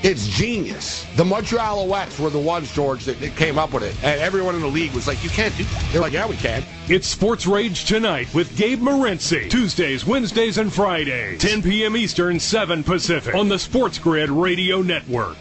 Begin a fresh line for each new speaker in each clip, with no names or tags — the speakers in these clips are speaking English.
It's genius. The Montreal Alouettes were the ones, George, that came up with it. And everyone in the league was like, you can't do that. They're like, yeah, we can.
It's Sports Rage Tonight with Gabe Morency. Tuesdays, Wednesdays, and Fridays. 10 p.m. Eastern, 7 Pacific. On the Sports Grid Radio Network.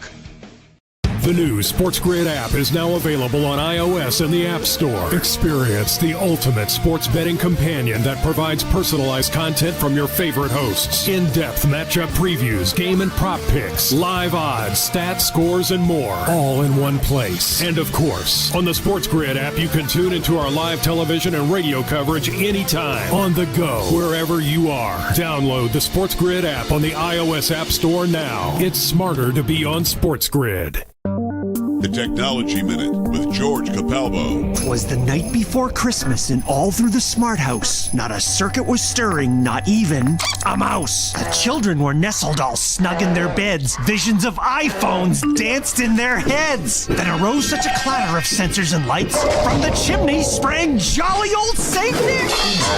The new Sports Grid app is now available on iOS and the App Store. Experience the ultimate sports betting companion that provides personalized content from your favorite hosts. In-depth matchup previews, game and prop picks, live odds, stats, scores, and more. All in one place. And of course, on the Sports Grid app, you can tune into our live television and radio coverage anytime. On the go, wherever you are. Download the Sports Grid app on the iOS App Store now. It's smarter to be on Sports Grid.
The Technology Minute with George Capalbo.
'Twas the night before Christmas, and all through the smart house, not a circuit was stirring, not even a mouse. The children were nestled all snug in their beds. Visions of iPhones danced in their heads. Then arose such a clatter of sensors and lights. From the chimney sprang jolly old Saint Nick.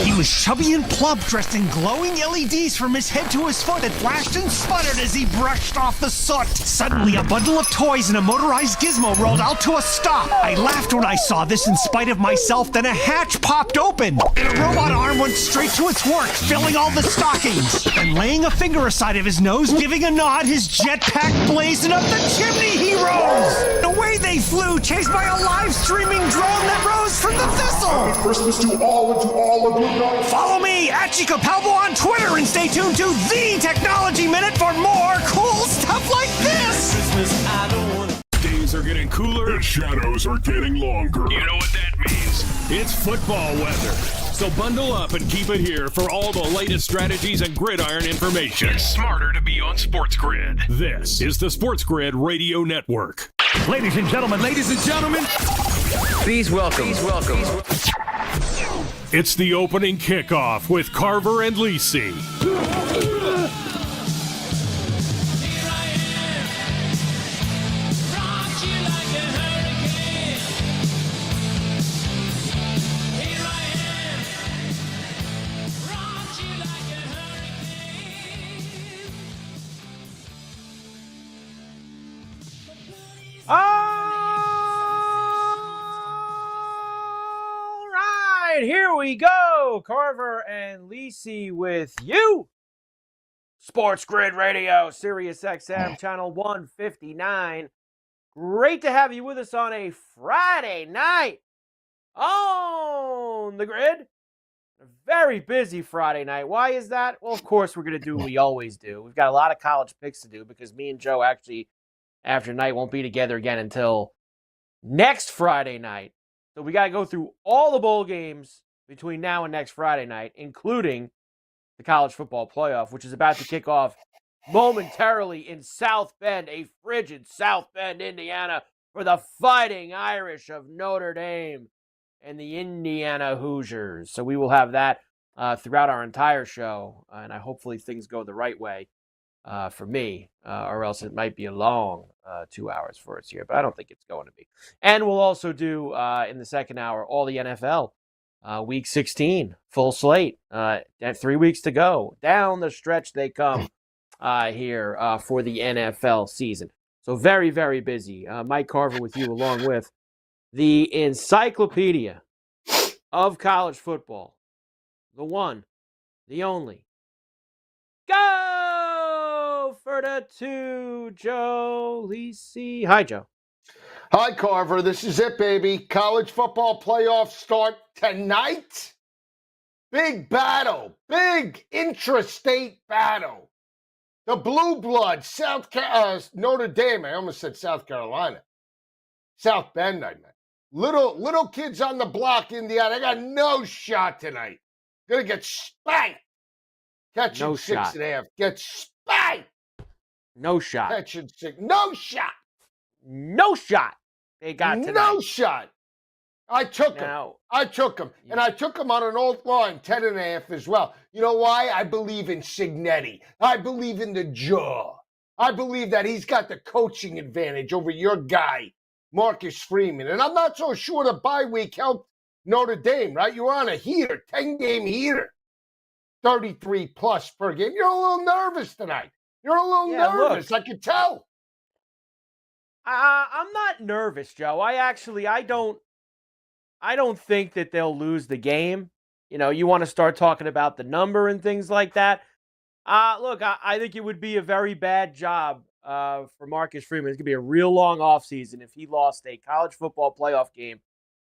He was chubby and plump, dressed in glowing LEDs from his head to his foot. It flashed and sputtered as he brushed off the soot. Suddenly, a bundle of toys and a motorized gizmo rolled out to a stop. I laughed when I saw this in spite of myself. Then a hatch popped open, and a robot arm went straight to its work, filling all the stockings. And laying a finger aside of his nose, giving a nod, his jetpack blazing up the chimney he rose. Away they flew, chased by a live streaming drone that rose from the thistle.
Christmas to all of you.
Follow me at Capalbo on Twitter and stay tuned to The Technology Minute for more cool stuff like this.
Christmas, I don't want
Days are getting cooler.
The shadows are getting longer.
You know what that means? It's football weather. So bundle up and keep it here for all the latest strategies and gridiron information. It's smarter to be on Sports Grid. This is the Sports Grid Radio Network.
Ladies and gentlemen, please welcome.
It's the opening kickoff with Carver and Lisi.
All right, here we go. Carver and Lisi with you. Sports Grid Radio, Sirius XM, channel 159. Great to have you with us on a Friday night on the grid. A very busy Friday night. Why is that? Well, of course, we're going to do what we always do. We've got a lot of college picks to do because me and Joe actually, after night, won't be together again until next Friday night. So we got to go through all the bowl games between now and next Friday night, including the college football playoff, which is about to kick off momentarily in South Bend, a frigid South Bend, Indiana, for the Fighting Irish of Notre Dame and the Indiana Hoosiers. So we will have that throughout our entire show, and hopefully things go the right way for me, or else it might be a long 2 hours for us here, but I don't think it's going to be. And we'll also do, in the second hour, all the NFL. Week 16, full slate, 3 weeks to go. Down the stretch they come here for the NFL season. So very, very busy. Mike Carver with you, along with the encyclopedia of college football. The one, the only. Go for the two, Joe Lisi. Hi, Joe.
Hi, Carver. This is it, baby. College football playoffs start tonight. Big battle. Big intrastate battle. The Blue Bloods, Notre Dame. I almost said South Carolina. South Bend, I meant. Little kids on the block, Indiana. They got no shot tonight. Gonna get spanked. Catching
No
6.5. Get spanked.
No shot.
Catching 6. No shot.
No shot. They got tonight.
No shot. I took him. And I took him on an old line, 10.5 as well. You know why? I believe in Signetti. I believe in the jaw. I believe that he's got the coaching advantage over your guy, Marcus Freeman. And I'm not so sure the bye week helped Notre Dame, right? You were on a heater, 10-game heater, 33 plus per game. You're a little nervous tonight. You're a little nervous. I could tell.
I'm not nervous, Joe. I don't think that they'll lose the game. You know, you want to start talking about the number and things like that. Look, I think it would be a very bad job for Marcus Freeman. It's going to be a real long offseason if he lost a college football playoff game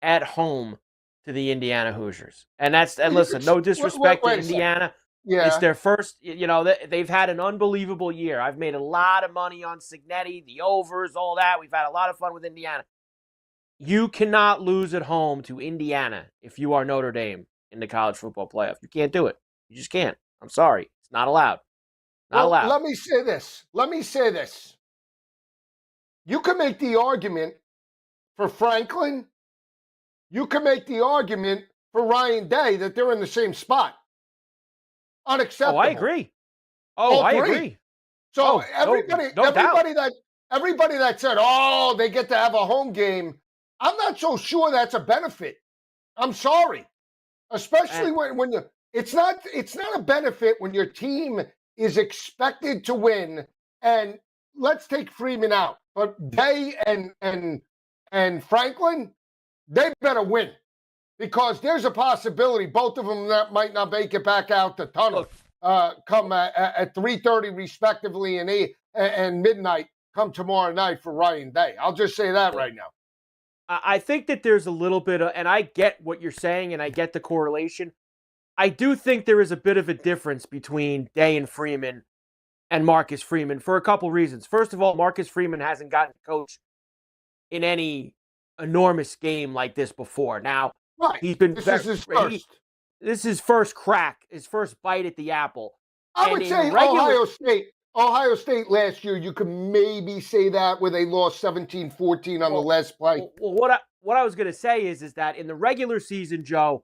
at home to the Indiana Hoosiers. And listen, no disrespect to Indiana.
Yeah.
It's their first, they've had an unbelievable year. I've made a lot of money on Signetti, the overs, all that. We've had a lot of fun with Indiana. You cannot lose at home to Indiana if you are Notre Dame in the college football playoff. You can't do it. You just can't. I'm sorry. It's not allowed. Not allowed.
Let me say this. You can make the argument for Franklin. You can make the argument for Ryan Day that they're in the same spot. Unacceptable.
Oh, I agree. I agree.
So everybody that said, "Oh, they get to have a home game," I'm not so sure that's a benefit. I'm sorry, especially when you. It's not a benefit when your team is expected to win. And let's take Freeman out, but Day and Franklin, they better win. Because there's a possibility both of them that might not make it back out the tunnel come at 3:30 respectively and midnight come tomorrow night for Ryan Day. I'll just say that right now.
I think that there's a little bit of, and I get what you're saying and I get the correlation. I do think there is a bit of a difference between Day and Freeman and Marcus Freeman for a couple reasons. First of all, Marcus Freeman hasn't gotten to coach in any enormous game like this before. Now,
right.
He's been
this is his first.
This is his first crack, his first bite at the apple.
I would say Ohio State last year, you could maybe say that where they lost 17-14 on the last play.
Well, what I was going to say is that in the regular season, Joe,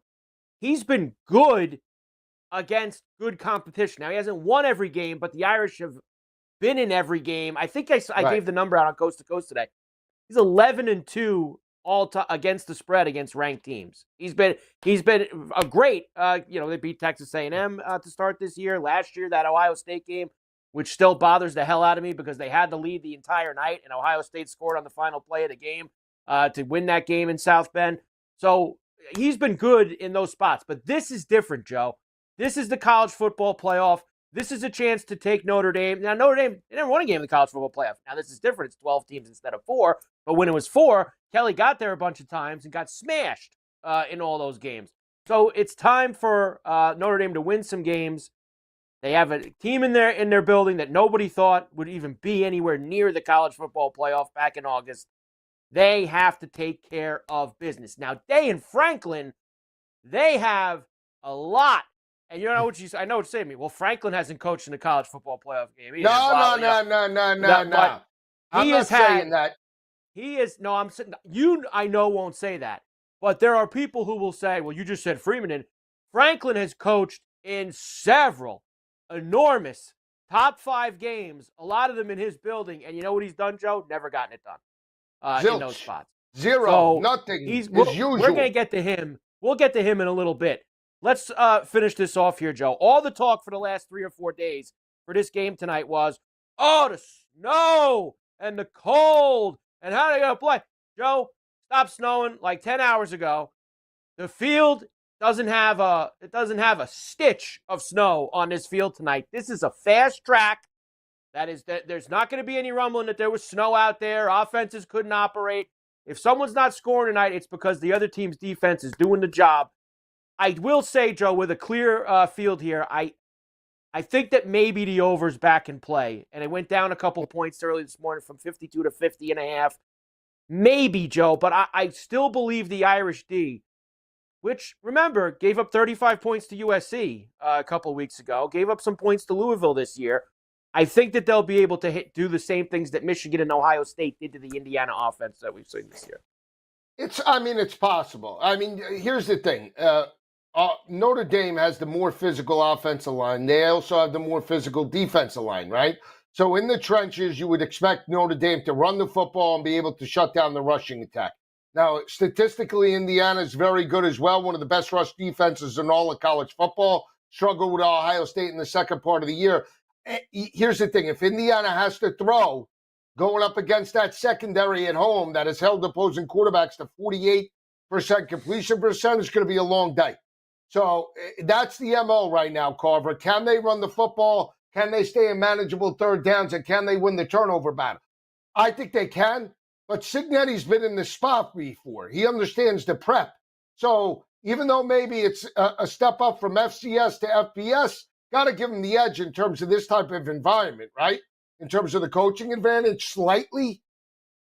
he's been good against good competition. Now, he hasn't won every game, but the Irish have been in every game. I think I gave the number out on Coast to Coast today. He's 11-2 against the spread against ranked teams. He's been a great. They beat Texas A&M to start this year. Last year, that Ohio State game, which still bothers the hell out of me because they had the lead the entire night, and Ohio State scored on the final play of the game to win that game in South Bend. So he's been good in those spots. But this is different, Joe. This is the college football playoff. This is a chance to take Notre Dame. Now, Notre Dame, they never won a game in the college football playoff. Now, this is different. It's 12 teams instead of 4. But when it was 4, Kelly got there a bunch of times and got smashed in all those games. So it's time for Notre Dame to win some games. They have a team in their building that nobody thought would even be anywhere near the college football playoff back in August. They have to take care of business. Now, Day and Franklin, they have a lot. And you know what I know what you're saying to me. Well, Franklin hasn't coached in a college football playoff game.
No. I'm not saying that.
He is no. I'm saying I know won't say that, but there are people who will say, "Well, you just said Freeman." And Franklin has coached in several enormous top 5 games. A lot of them in his building, and you know what he's done, Joe? Never gotten it done in those spots.
Zero, nothing. Usual.
We're going to get to him. We'll get to him in a little bit. Let's finish this off here, Joe. All the talk for the last 3 or 4 days for this game tonight was, the snow and the cold and how they going to play. Joe, stopped snowing like 10 hours ago. The field doesn't have a stitch of snow on this field tonight. This is a fast track. There's not going to be any rumbling that there was snow out there. Offenses couldn't operate. If someone's not scoring tonight, it's because the other team's defense is doing the job. I will say, Joe, with a clear field here, I think that maybe the over's back in play. And it went down a couple of points early this morning from 52 to 50.5. Maybe, Joe, but I still believe the Irish D, which, remember, gave up 35 points to USC a couple of weeks ago, gave up some points to Louisville this year. I think that they'll be able to do the same things that Michigan and Ohio State did to the Indiana offense that we've seen this year.
It's possible. Here's the thing. Notre Dame has the more physical offensive line. They also have the more physical defensive line, right? So in the trenches, you would expect Notre Dame to run the football and be able to shut down the rushing attack. Now, statistically, Indiana is very good as well. One of the best rush defenses in all of college football. Struggled with Ohio State in the second part of the year. Here's the thing. If Indiana has to throw, going up against that secondary at home that has held opposing quarterbacks to 48% completion percent is going to be a long day. So that's the MO right now, Carver. Can they run the football? Can they stay in manageable third downs? And can they win the turnover battle? I think they can, but Cignetti's been in this spot before. He understands the prep. So even though maybe it's a step up from FCS to FBS, got to give him the edge in terms of this type of environment, right? In terms of the coaching advantage, slightly.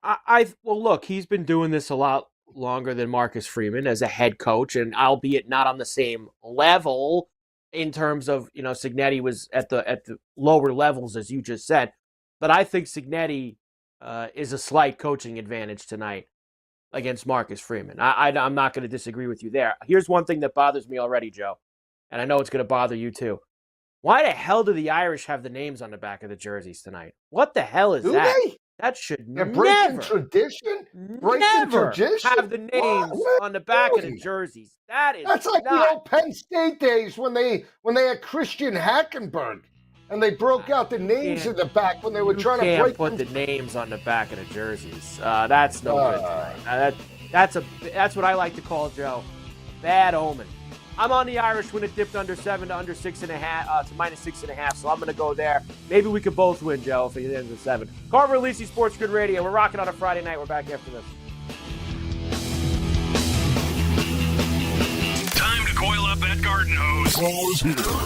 Well, look, he's been doing this a lot longer than Marcus Freeman as a head coach, and albeit not on the same level in terms of, Cignetti was at the lower levels, as you just said. But I think Cignetti is a slight coaching advantage tonight against Marcus Freeman. I'm not going to disagree with you there. Here's one thing that bothers me already, Joe, and I know it's going to bother you too. Why the hell do the Irish have the names on the back of the jerseys tonight? What the hell is that?
They?
That should
They're breaking
never have the names on the back of the jerseys.
That's like the old Penn State days when they had Christian Hackenberg and they broke out the names in the back when they were trying to break.
Put the names on the back of the jerseys. That's no good tonight. That's what I like to call, Joe, bad omen. I'm on the Irish when it dipped under 7 to under 6.5 to -6.5, so I'm going to go there. Maybe we could both win, Joe, if it ends at 7. Carver and Lisi, Sports Grid Radio. We're rocking on a Friday night. We're back after this.
Time to coil up that garden hose.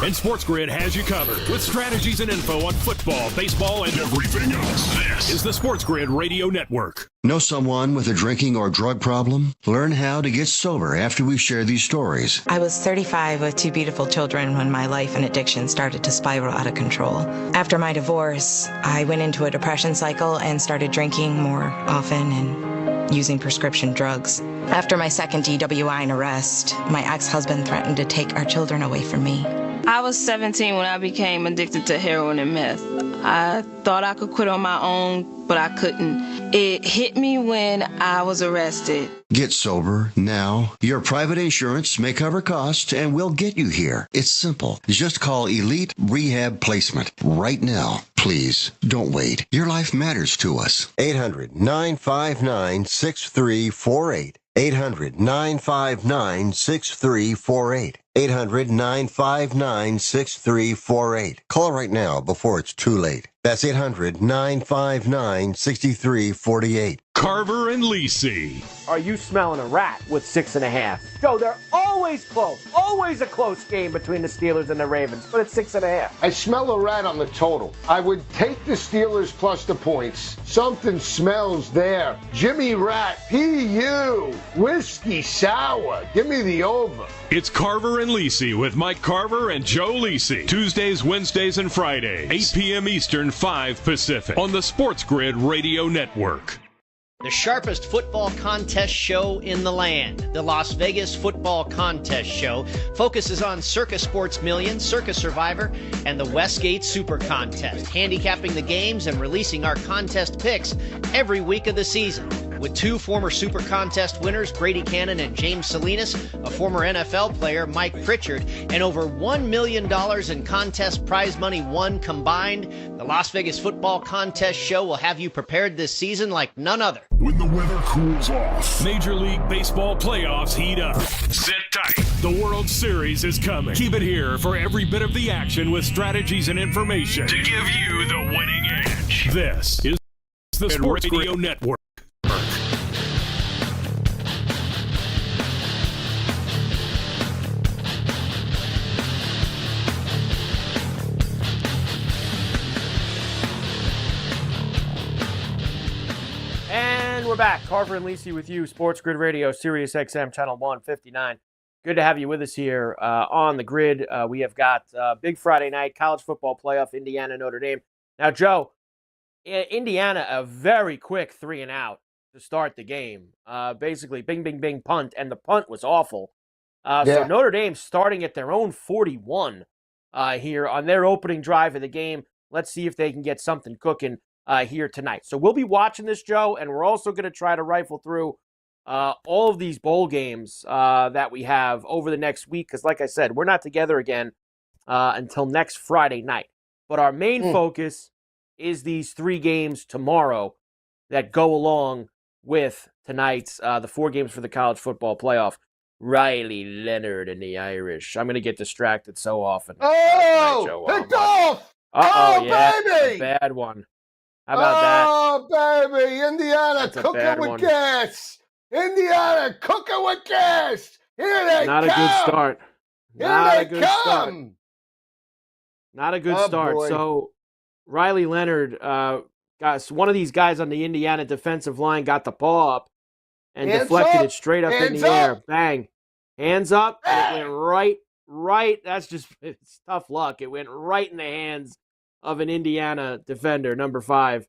And Sports Grid has you covered with strategies and info on football, baseball, and everything else. This is the Sports Grid Radio Network.
Know someone with a drinking or drug problem? Learn how to get sober after we share these stories.
I was 35 with 2 beautiful children when my life and addiction started to spiral out of control. After my divorce, I went into a depression cycle and started drinking more often and using prescription drugs. After my second DWI and arrest, my ex-husband threatened to take our children away from me.
I was 17 when I became addicted to heroin and meth. I thought I could quit on my own, but I couldn't. It hit me when I was arrested.
Get sober now. Your private insurance may cover costs and we'll get you here. It's simple. Just call Elite Rehab Placement right now. Please, don't wait. Your life matters to us. 800-959-6348. 800-959-6348. 800-959-6348. Call right now before it's too late. That's 800-959-6348.
Carver and Lisi.
Are you smelling a rat with 6.5? Joe, they're always close. Always a close game between the Steelers and the Ravens, but it's 6.5.
I smell a rat on the total. I would take the Steelers plus the points. Something smells there. Jimmy Rat, P.U., Whiskey Sour. Give me the over.
It's Carver and Lisi with Mike Carver and Joe Lisi. Tuesdays, Wednesdays, and Fridays. 8 p.m. Eastern, 5 Pacific. On the Sports Grid Radio Network.
The sharpest football contest show in the land, the Las Vegas Football Contest Show, focuses on Circus Sports Million, Circus Survivor, and the Westgate Super Contest, handicapping the games and releasing our contest picks every week of the season. With 2 former Super Contest winners, Grady Cannon and James Salinas, a former NFL player, Mike Pritchard, and over $1 million in contest prize money won combined, the Las Vegas Football Contest Show will have you prepared this season like none other.
When the weather cools off, Major League Baseball playoffs heat up. Sit tight. The World Series is coming. Keep it here for every bit of the action with strategies and information to give you the winning edge. This is the Sports Radio Network.
And we're back. Carver and Lisi with you, Sports Grid Radio, Sirius XM, Channel 159. Good to have you with us here on the grid. We have got big Friday night, college football playoff, Indiana, Notre Dame. Now, Joe, Indiana, a very quick 3-and-out to start the game. Basically, bing, bing, bing, punt, and the punt was awful. So Notre Dame starting at their own 41 here on their opening drive of the game. Let's see if they can get something cooking here tonight. So we'll be watching this, Joe, and we're also going to try to rifle through all of these bowl games that we have over the next week, because like I said, we're not together again until next Friday night. But our main focus is these 3 games tomorrow that go along with tonight's the 4 games for the college football playoff. Riley Leonard and the Irish. I'm going to get distracted so often.
Oh, picked off!
Uh-oh,
Oh,
yeah,
baby!
a bad one. How about that?
Oh, baby! Indiana
That's a
cooking
bad
with
one.
gas! Indiana cooking with gas! Here they
Not
come!
a good start.
Here
Not
they
a good start.
come!
Not a good
Oh,
start.
boy.
So Riley Leonard, guys, one of these guys on the Indiana defensive line got the paw up and
Hands
deflected
up.
it straight up in
Hands
the air.
up.
Bang. Hands up. And it
Bang.
went right. That's just it's tough luck. It went right in the hands of an Indiana defender, number 5.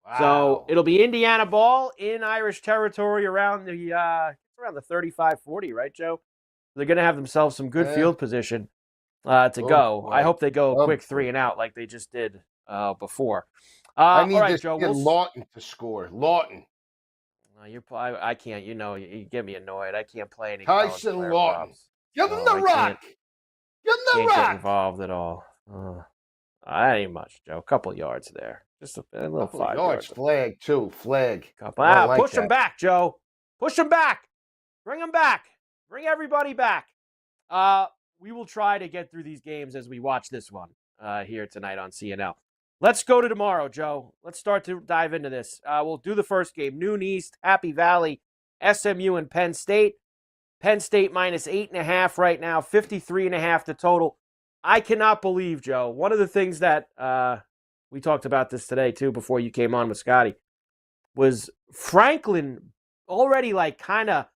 Wow.
So it'll be Indiana ball in Irish territory around the 35-40, right, Joe? They're going to have themselves some good field position to go.
boy.
I hope they go a
Oh,
quick
boy.
3 and out like they just did before.
I need
all right,
this
Joe.
kid Lawton to score. Lawton.
I can't. You get me annoyed. I can't play any college
Tyson
player
Lawton.
props.
Give him
No,
the
I
rock. Give him the
Can't get
rock.
involved at all. That ain't much, Joe. A couple yards there. Just a little 5 yards.
Flag, too. Flag.
Couple.
I don't like
Push him
that.
back, Joe. Push him back. Bring him back. Bring everybody back. We will try to get through these games as we watch this one here tonight on CNL. Let's go to tomorrow, Joe. Let's start to dive into this. We'll do the first game. Noon East, Happy Valley, SMU and Penn State. Penn State minus 8.5 right now, 53.5 the total. I cannot believe, Joe, one of the things that we talked about this today, too, before you came on with Scotty, was Franklin already like kind of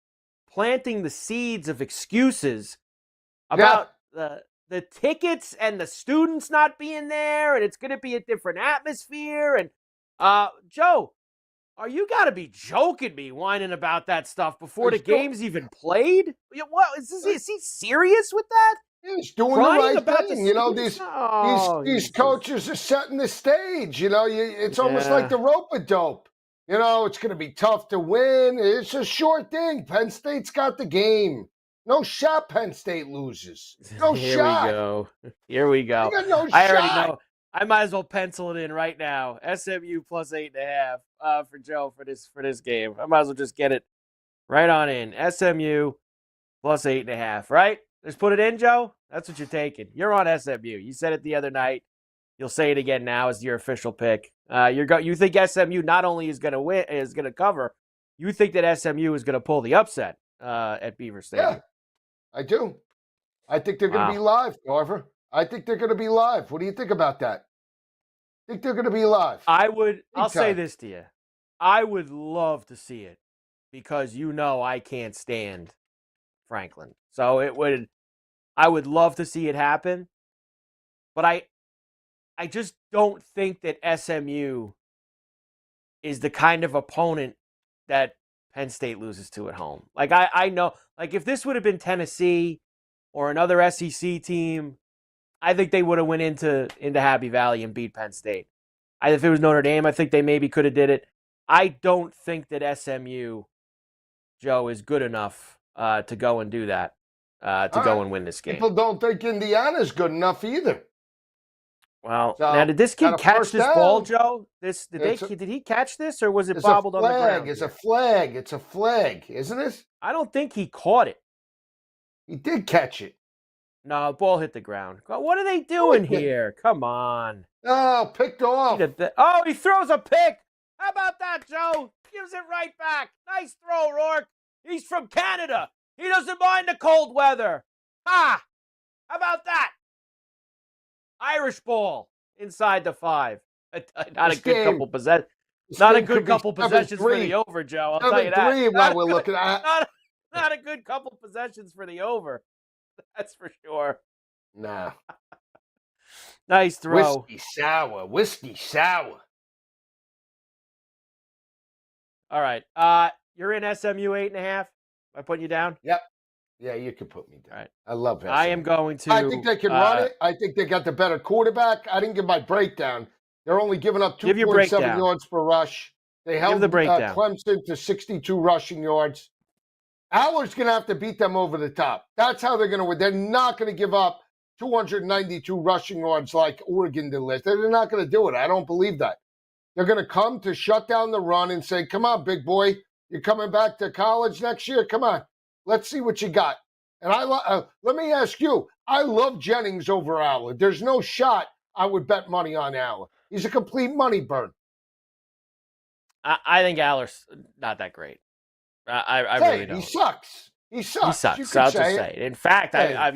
planting the seeds of excuses about the tickets and the students not being there, and it's going to be a different atmosphere. And Joe, you got to be joking me, whining about that stuff before the game's even played. What is this? Is he serious with that?
He's doing
Crying
the
about
right
the
thing. You know,
students?
these coaches are setting the stage. You know, it's almost
Yeah.
like the rope-a-dope. You know, it's going to be tough to win. It's a short thing. Penn State's got the game. No shot Penn State loses. No
Here
shot.
we go. Here we go.
They got no
I already
shot.
know. I might as well pencil it in right now. SMU plus 8.5 for Joe for this game. I might as well just get it right on in. SMU plus 8.5, right? Just put it in, Joe. That's what you're taking. You're on SMU. You said it the other night. You'll say it again now as your official pick. You think SMU not only is going to win, is going to cover. You think that SMU is going to pull the upset at Beaver Stadium?
Yeah, I do. I think they're going to be live, Carver. I think they're going to be live. What do you think about that? I think they're going to be live.
I'll say this to you. I would love to see it because I can't stand Franklin. So I would love to see it happen. But I just don't think that SMU is the kind of opponent that Penn State loses to at home. Like I know, like if this would have been Tennessee or another SEC team, I think they would have went into Happy Valley and beat Penn State. If it was Notre Dame, I think they maybe could have did it. I don't think that SMU, Joe, is good enough to go and do that, go and win this game.
People don't think Indiana's good enough either.
Well,
So,
now did this kid
got a
catch
first
this
down.
ball, Joe? Did he catch this, or was it bobbled on the ground?
It's a flag. It's a flag, isn't it?
I don't think he caught it.
He did catch it.
No, the ball hit the ground. What are they doing here? Come on.
Oh, picked off.
Oh, he throws a pick. How about that, Joe? Gives it right back. Nice throw, Rourke. He's from Canada. He doesn't mind the cold weather. How about that? Irish ball inside the 5. Not a good couple possessions. Not a good couple possessions for the over, Joe. I'll tell you that.
7-3 while we're looking at.
Not a good couple possessions for the over. That's for sure.
Nah.
Nice throw.
Whiskey sour.
All right. You're in SMU 8.5. Am I putting you down?
Yep. Yeah, you can put me down.
All right.
I love SMU.
I am going to.
I think they can run it. I think they got the better quarterback. I didn't give my breakdown. They're only giving up 2.7 yards per rush. They held Clemson to 62 rushing yards. Allard's going to have to beat them over the top. That's how they're going to win. They're not going to give up 292 rushing yards like Oregon did last. They're not going to do it. I don't believe that. They're going to come to shut down the run and say, come on, big boy. You're coming back to college next year? Come on. Let's see what you got. And let me ask you, I love Jennings over Aller. There's no shot I would bet money on Aller. He's a complete money burn.
I think Aller's not that great. I really don't.
He sucks. He sucks.
He sucks.
You
So I'll
could
just
say
say it. In fact,
Hey,
I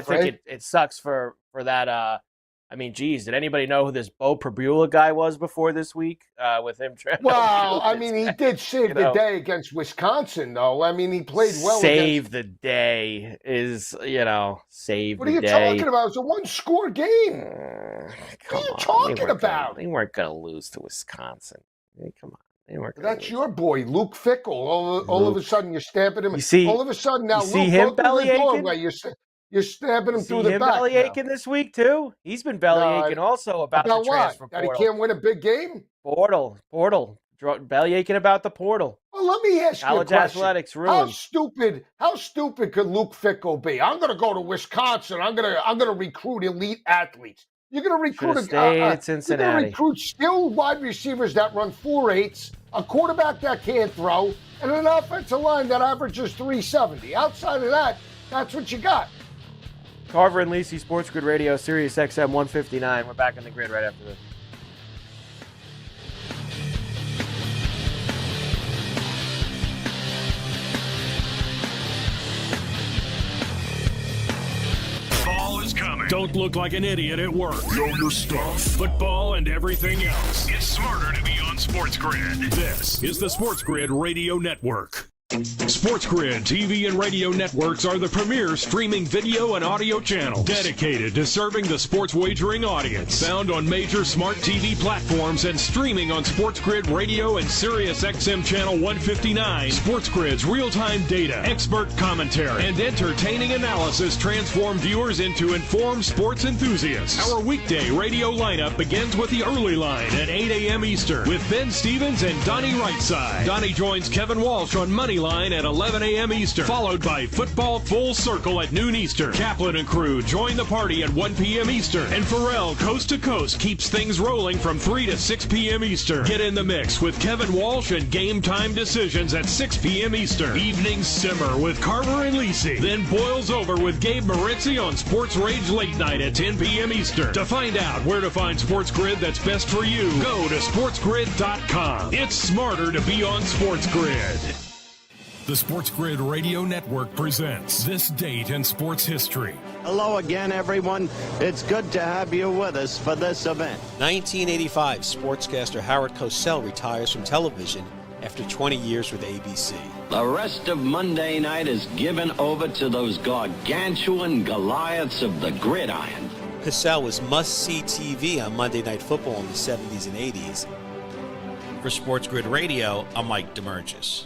think it sucks for that. I mean, geez, did anybody know who this Bo Prabula guy was before this week with him?
Well, I mean, he did save the day against Wisconsin, though. I mean, he played well.
Save the day is, save the day.
What are you talking about? It's a one-score game. What are you talking about?
They weren't going to lose to Wisconsin. Hey, come on.
That's your boy, Luke Fickle. All of a sudden, you're stabbing him. All of a sudden, now,
Luke, him belly aching?
You're stabbing him through the back.
Belly aching this week, too? He's been belly aching also about the transfer
what?
portal.
That he can't win a big game?
Portal. Belly aching about the portal.
Well, let me ask you a question.
College athletics ruined.
How stupid could Luke Fickle be? I'm going to go to Wisconsin. I'm going to recruit elite athletes. You're going to recruit
Cincinnati.
You're going to recruit skilled wide receivers that run 4.8s, a quarterback that can't throw, and an offensive line that averages 370. Outside of that, that's what you got.
Carver and Lisi, Sports Grid Radio, Sirius XM 159. We're back on the grid right after this.
Fall is coming. Don't look like an idiot at work. Know your stuff. Football and everything else. It's smarter to be on Sports Grid. This is the Sports Grid Radio Network. Sports Grid TV and radio networks are the premier streaming video and audio channels dedicated to serving the sports wagering audience. Found on major smart TV platforms and streaming on Sports Grid Radio and Sirius XM Channel 159. Sports Grid's real-time data, expert commentary, and entertaining analysis transform viewers into informed sports enthusiasts. Our weekday radio lineup begins with the early line at 8 a.m. Eastern with Ben Stevens and Donnie Rightside. Donnie joins Kevin Walsh on Money Line at 11 a.m. Eastern, followed by Football Full Circle at noon Eastern. Kaplan and crew join the party at 1 p.m. Eastern, and Pharrell Coast to Coast keeps things rolling from 3 to 6 p.m. Eastern. Get in the mix with Kevin Walsh and Game Time Decisions at 6 p.m. Eastern. Evenings simmer with Carver and Lisi, then boils over with Gabe Morency on Sports Rage Late Night at 10 p.m. Eastern. To find out where to find Sports Grid that's best for you, go to sportsgrid.com. It's smarter to be on Sports Grid. The Sports Grid Radio Network presents This Date in Sports History.
Hello again, everyone. It's good to have you with us for this event.
1985, sportscaster Howard Cosell retires from television after 20 years with ABC.
The rest of Monday night is given over to those gargantuan Goliaths of the gridiron.
Cosell was must-see TV on Monday Night Football in the 70s and 80s. For Sports Grid Radio, I'm Mike DeMurgis.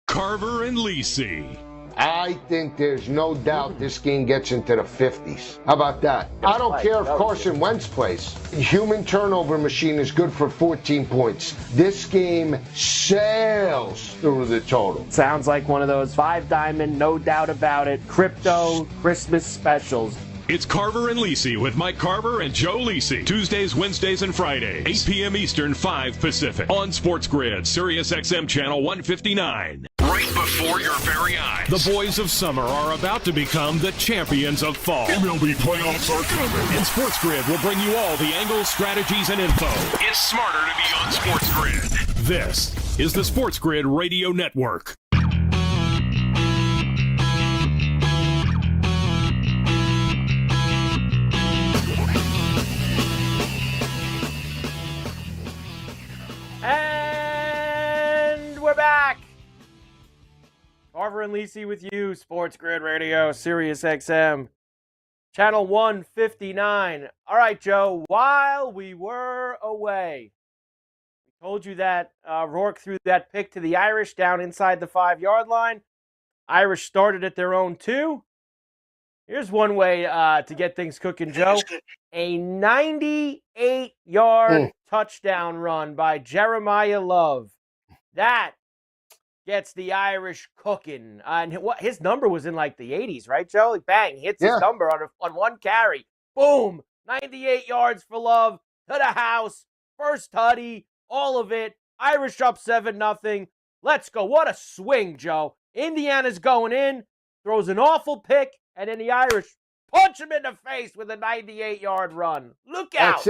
Carver and Lisi.
I think there's no doubt this game gets into the 50s. How about that? I don't care if Carson Wentz plays. Human turnover machine is good for 14 points. This game sails through the total.
Sounds like one of those 5 diamond, no doubt about it, crypto Christmas specials.
It's Carver and Lisi with Mike Carver and Joe Lisi. Tuesdays, Wednesdays, and Fridays. 8 p.m. Eastern, 5 Pacific. On Sports Grid, Sirius XM Channel 159. Right before your very eyes. The boys of summer are about to become the champions of fall.
MLB playoffs are coming.
And Sports Grid will bring you all the angles, strategies, and info. It's smarter to be on Sports Grid. This is the Sports Grid Radio Network.
And we're back. Carver and Lisi with you, Sports Grid Radio, Sirius XM, Channel 159. All right, Joe, while we were away, we told you that Rourke threw that pick to the Irish down inside the 5-yard line. Irish started at their own 2. Here's one way to get things cooking, Joe. A 98-yard touchdown run by Jeremiah Love. That gets the Irish cooking. And his number was in like the 80s, right, Joe? Like, bang, hits his number on one carry. Boom, 98 yards for Love to the house. First tutty, all of it. Irish up 7-0. Let's go. What a swing, Joe. Indiana's going in, throws an awful pick, and then the Irish punch him in the face with a 98-yard run. Look out.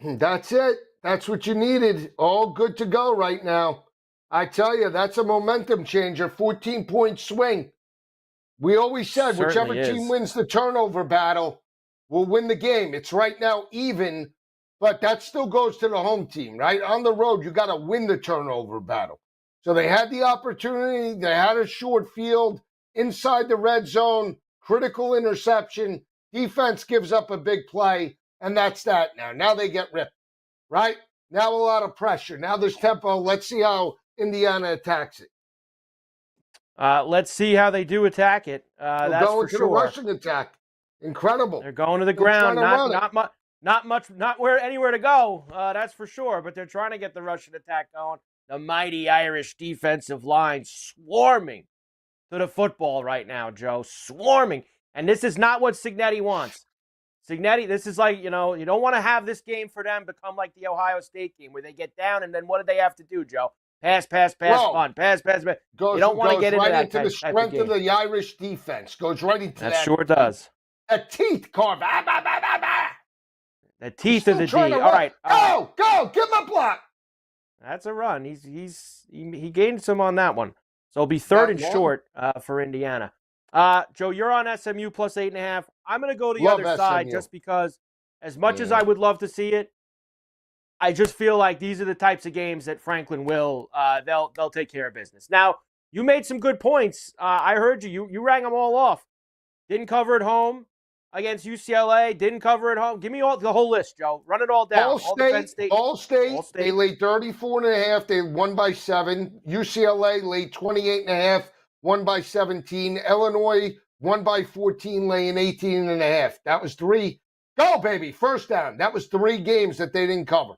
That's it. That's what you needed. All good to go right now. I tell you, that's a momentum changer. 14-point swing. We always said whichever team wins the turnover battle will win the game. It's right now even, but that still goes to the home team, right? On the road, you got to win the turnover battle. So they had the opportunity. They had a short field inside the red zone, critical interception. Defense gives up a big play, and that's that now. Now they get ripped, right? Now a lot of pressure. Now there's tempo. Let's see how Indiana attacks it.
Let's see how they do attack it. That's
going
for
to
sure.
the rushing attack. Incredible.
They're going to the ground. Not anywhere to go. That's for sure. But they're trying to get the rushing attack going. The mighty Irish defensive line swarming to the football right now, Joe. Swarming. And this is not what Cignetti wants. Cignetti, this is like, you don't want to have this game for them become like the Ohio State game where they get down and then what do they have to do, Joe? Pass, fun. Pass. You don't want to get into that
the strength of the Irish defense. Goes right into that.
That sure does.
The teeth, Carver.
The teeth of the D. All right.
Go. Give him a block.
That's a run. He gained some on that one. So it'll be third and short for Indiana. Joe, you're on SMU plus 8.5. I'm going to go to the other side just because as much as I would love to see it, I just feel like these are the types of games that Franklin will, they'll take care of business. Now, you made some good points. I heard you. You rang them all off. Didn't cover at home against UCLA. Didn't cover at home. Give me the whole list, Joe. Run it all down.
All State. They laid 34.5. They won by 7. UCLA laid 28.5. Won by 17. Illinois won by 14, laying 18.5. That was 3. Go, baby. First down. That was 3 games that they didn't cover.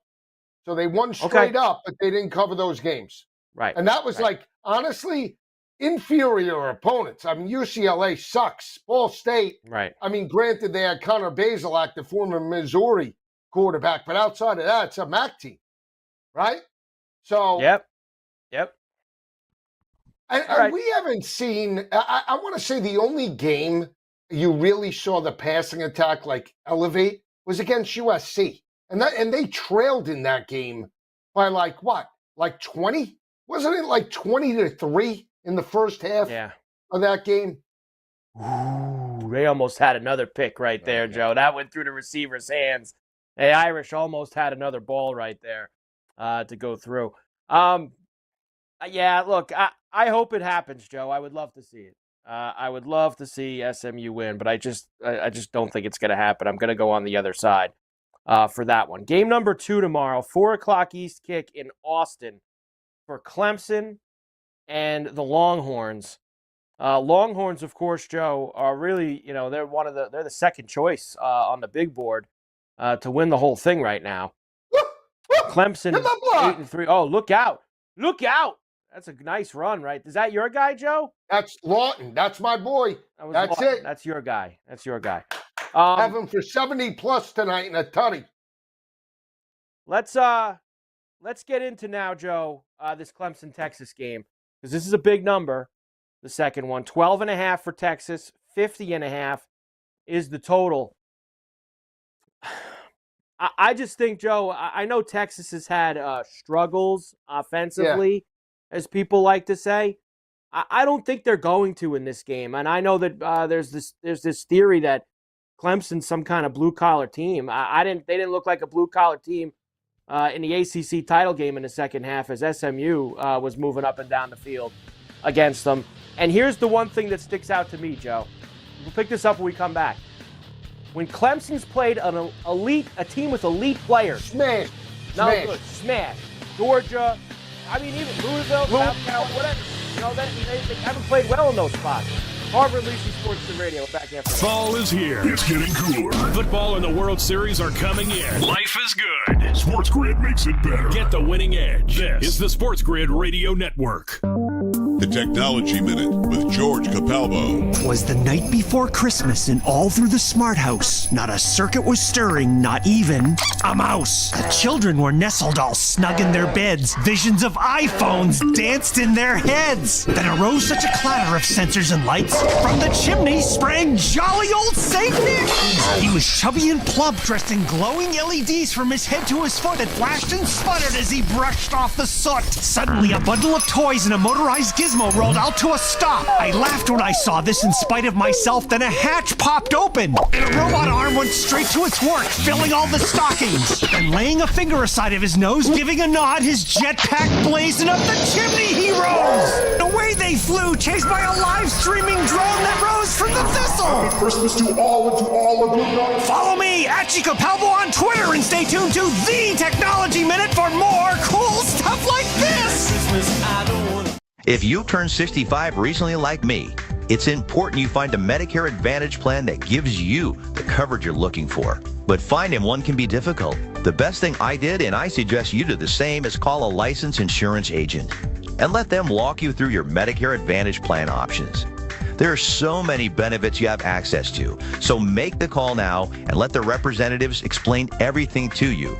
So they won straight up, but they didn't cover those games.
Right.
And that was honestly, inferior opponents. I mean, UCLA sucks. Ball State.
Right.
I mean, granted, they had Connor Bazelak, the former Missouri quarterback, but outside of that, it's a MAC team. Right? So.
Yep.
And we haven't seen, I want to say the only game you really saw the passing attack elevate was against USC. And they trailed in that game by 20? Wasn't it 20-3 in the first half of that game?
Ooh, they almost had another pick right there, Joe. That went through the receiver's hands. The Irish almost had another ball right there to go through. Yeah, look, I hope it happens, Joe. I would love to see it. I would love to see SMU win, but I just don't think it's going to happen. I'm going to go on the other side for that one. Game number 2 tomorrow, 4:00 East kick in Austin for Clemson and the Longhorns. Longhorns, of course, Joe, are really, they're the second choice on the big board to win the whole thing right now. Clemson 8-3. Oh, look out! Look out! That's a nice run, right? Is that your guy, Joe?
That's Lawton. That's my boy. That's
Lawton.
it.
That's your guy.
Have him for 70+ tonight in a tutty.
Let's get into now, Joe, this Clemson-Texas game, because this is a big number, the second one. 12.5 for Texas, 50.5 is the total. I just think, Joe, I know Texas has had struggles offensively, as people like to say. I don't think they're going to in this game. And I know that there's this theory that Clemson's some kind of blue-collar team. They didn't look like a blue-collar team in the ACC title game in the second half as SMU was moving up and down the field against them. And here's the one thing that sticks out to me, Joe. We'll pick this up when we come back. When Clemson's played a team with elite players.
Smash.
Smash. Georgia, even Louisville, South Carolina, whatever. They haven't played well in those spots. Carver and Lisi Sports Radio. Back after that.
Fall is here.
It's getting cooler.
Football and the World Series are coming in. Life is good.
Sports Grid makes it better.
Get the winning edge. This is the Sports Grid Radio Network.
The Technology Minute with George Capalbo.
Was the night before Christmas, and all through the smart house, not a circuit was stirring, not even a mouse. The children were nestled all snug in their beds. Visions of iPhones danced in their heads. Then arose such a clatter of sensors and lights. From the chimney sprang jolly old Saint Nick. He was chubby and plump, dressed in glowing LEDs from his head to his foot. It flashed and sputtered as he brushed off the soot. Suddenly, a bundle of toys and a motorized gizmo rolled out to a stop. I laughed when I saw this in spite of myself. Then a hatch popped open, and a robot arm went straight to its work, filling all the stockings. And laying a finger aside of his nose, giving a nod, his jetpack blazing up the chimney he rose. Away they flew, chased by a live streaming drone that rose from the thistle.
Happy Christmas to all and to all of you.
Follow me at Chico Palbo on Twitter and stay tuned to The Technology Minute for more cool stuff like this.
If you turned 65 recently like me, it's important you find a Medicare Advantage plan that gives you the coverage you're looking for. But finding one can be difficult. The best thing I did, and I suggest you do the same, is call a licensed insurance agent and let them walk you through your Medicare Advantage plan options. There are so many benefits you have access to, so make the call now and let the representatives explain everything to you.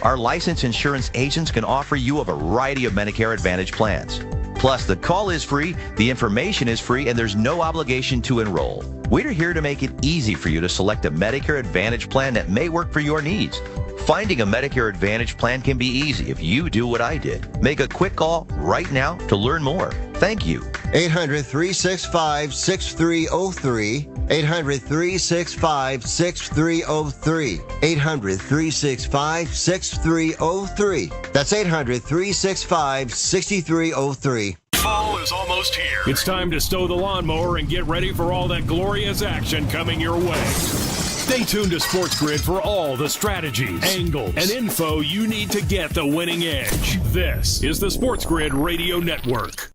Our licensed insurance agents can offer you a variety of Medicare Advantage plans. Plus, the call is free, the information is free, and there's no obligation to enroll. We're here to make it easy for you to select a Medicare Advantage plan that may work for your needs. Finding a Medicare Advantage plan can be easy if you do what I did. Make a quick call right now to learn more. Thank you.
800-365-6303. 800-365-6303. 800-365-6303. That's 800-365-6303.
Fall is almost here. It's time to stow the lawnmower and get ready for all that glorious action coming your way. Stay tuned to Sports Grid for all the strategies, angles, and info you need to get the winning edge. This is the Sports Grid Radio Network.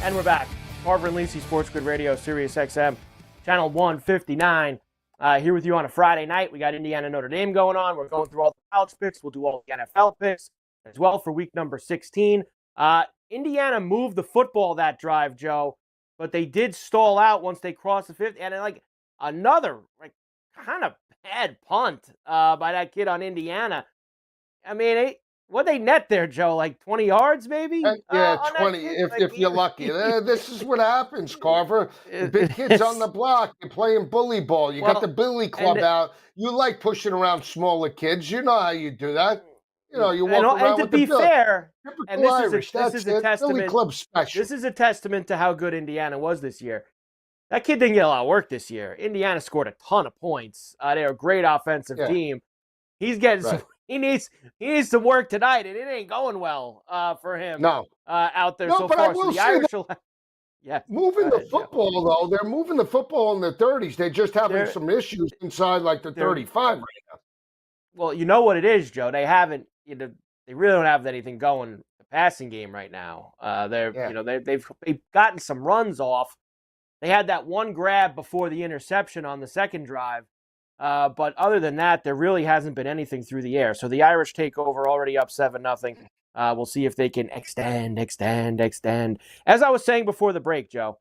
And we're back. Carver and Lisi, Sports Grid Radio, Sirius XM, channel 159. Here with you on a Friday night. We got Indiana Notre Dame going on. We're going through all the college picks. We'll do all the NFL picks as well for week number 16. Indiana moved the football that drive, Joe, but they did stall out once they crossed the 50. And another kind of bad punt by that kid on Indiana. I mean, what'd they net there, Joe? 20 yards, maybe?
Yeah, 20, if you're lucky. This is what happens, Carver. The big kids on the block. You're playing bully ball. You got the billy club out. You like pushing around smaller kids. You know how you do that. You know, you walk around with the
And to be fair, and this
Irish.
is a testament.
Billy club special.
This is a testament to how good Indiana was this year. That kid didn't get a lot of work this year. Indiana scored a ton of points. They're a great offensive team. He's getting some. He needs some work tonight, and it ain't going well for him. Out there so far. So the Irish will. Yeah.
Moving the football, though, they're moving the football in the 30s. They're just having some issues inside the 35 right now.
Well, you know what it is, Joe. They haven't. They really don't have anything going in the passing game right now. They've gotten some runs off. They had that one grab before the interception on the second drive. But other than that, there really hasn't been anything through the air. So the Irish take over, already up 7-0. We'll see if they can extend. As I was saying before the break, Joe,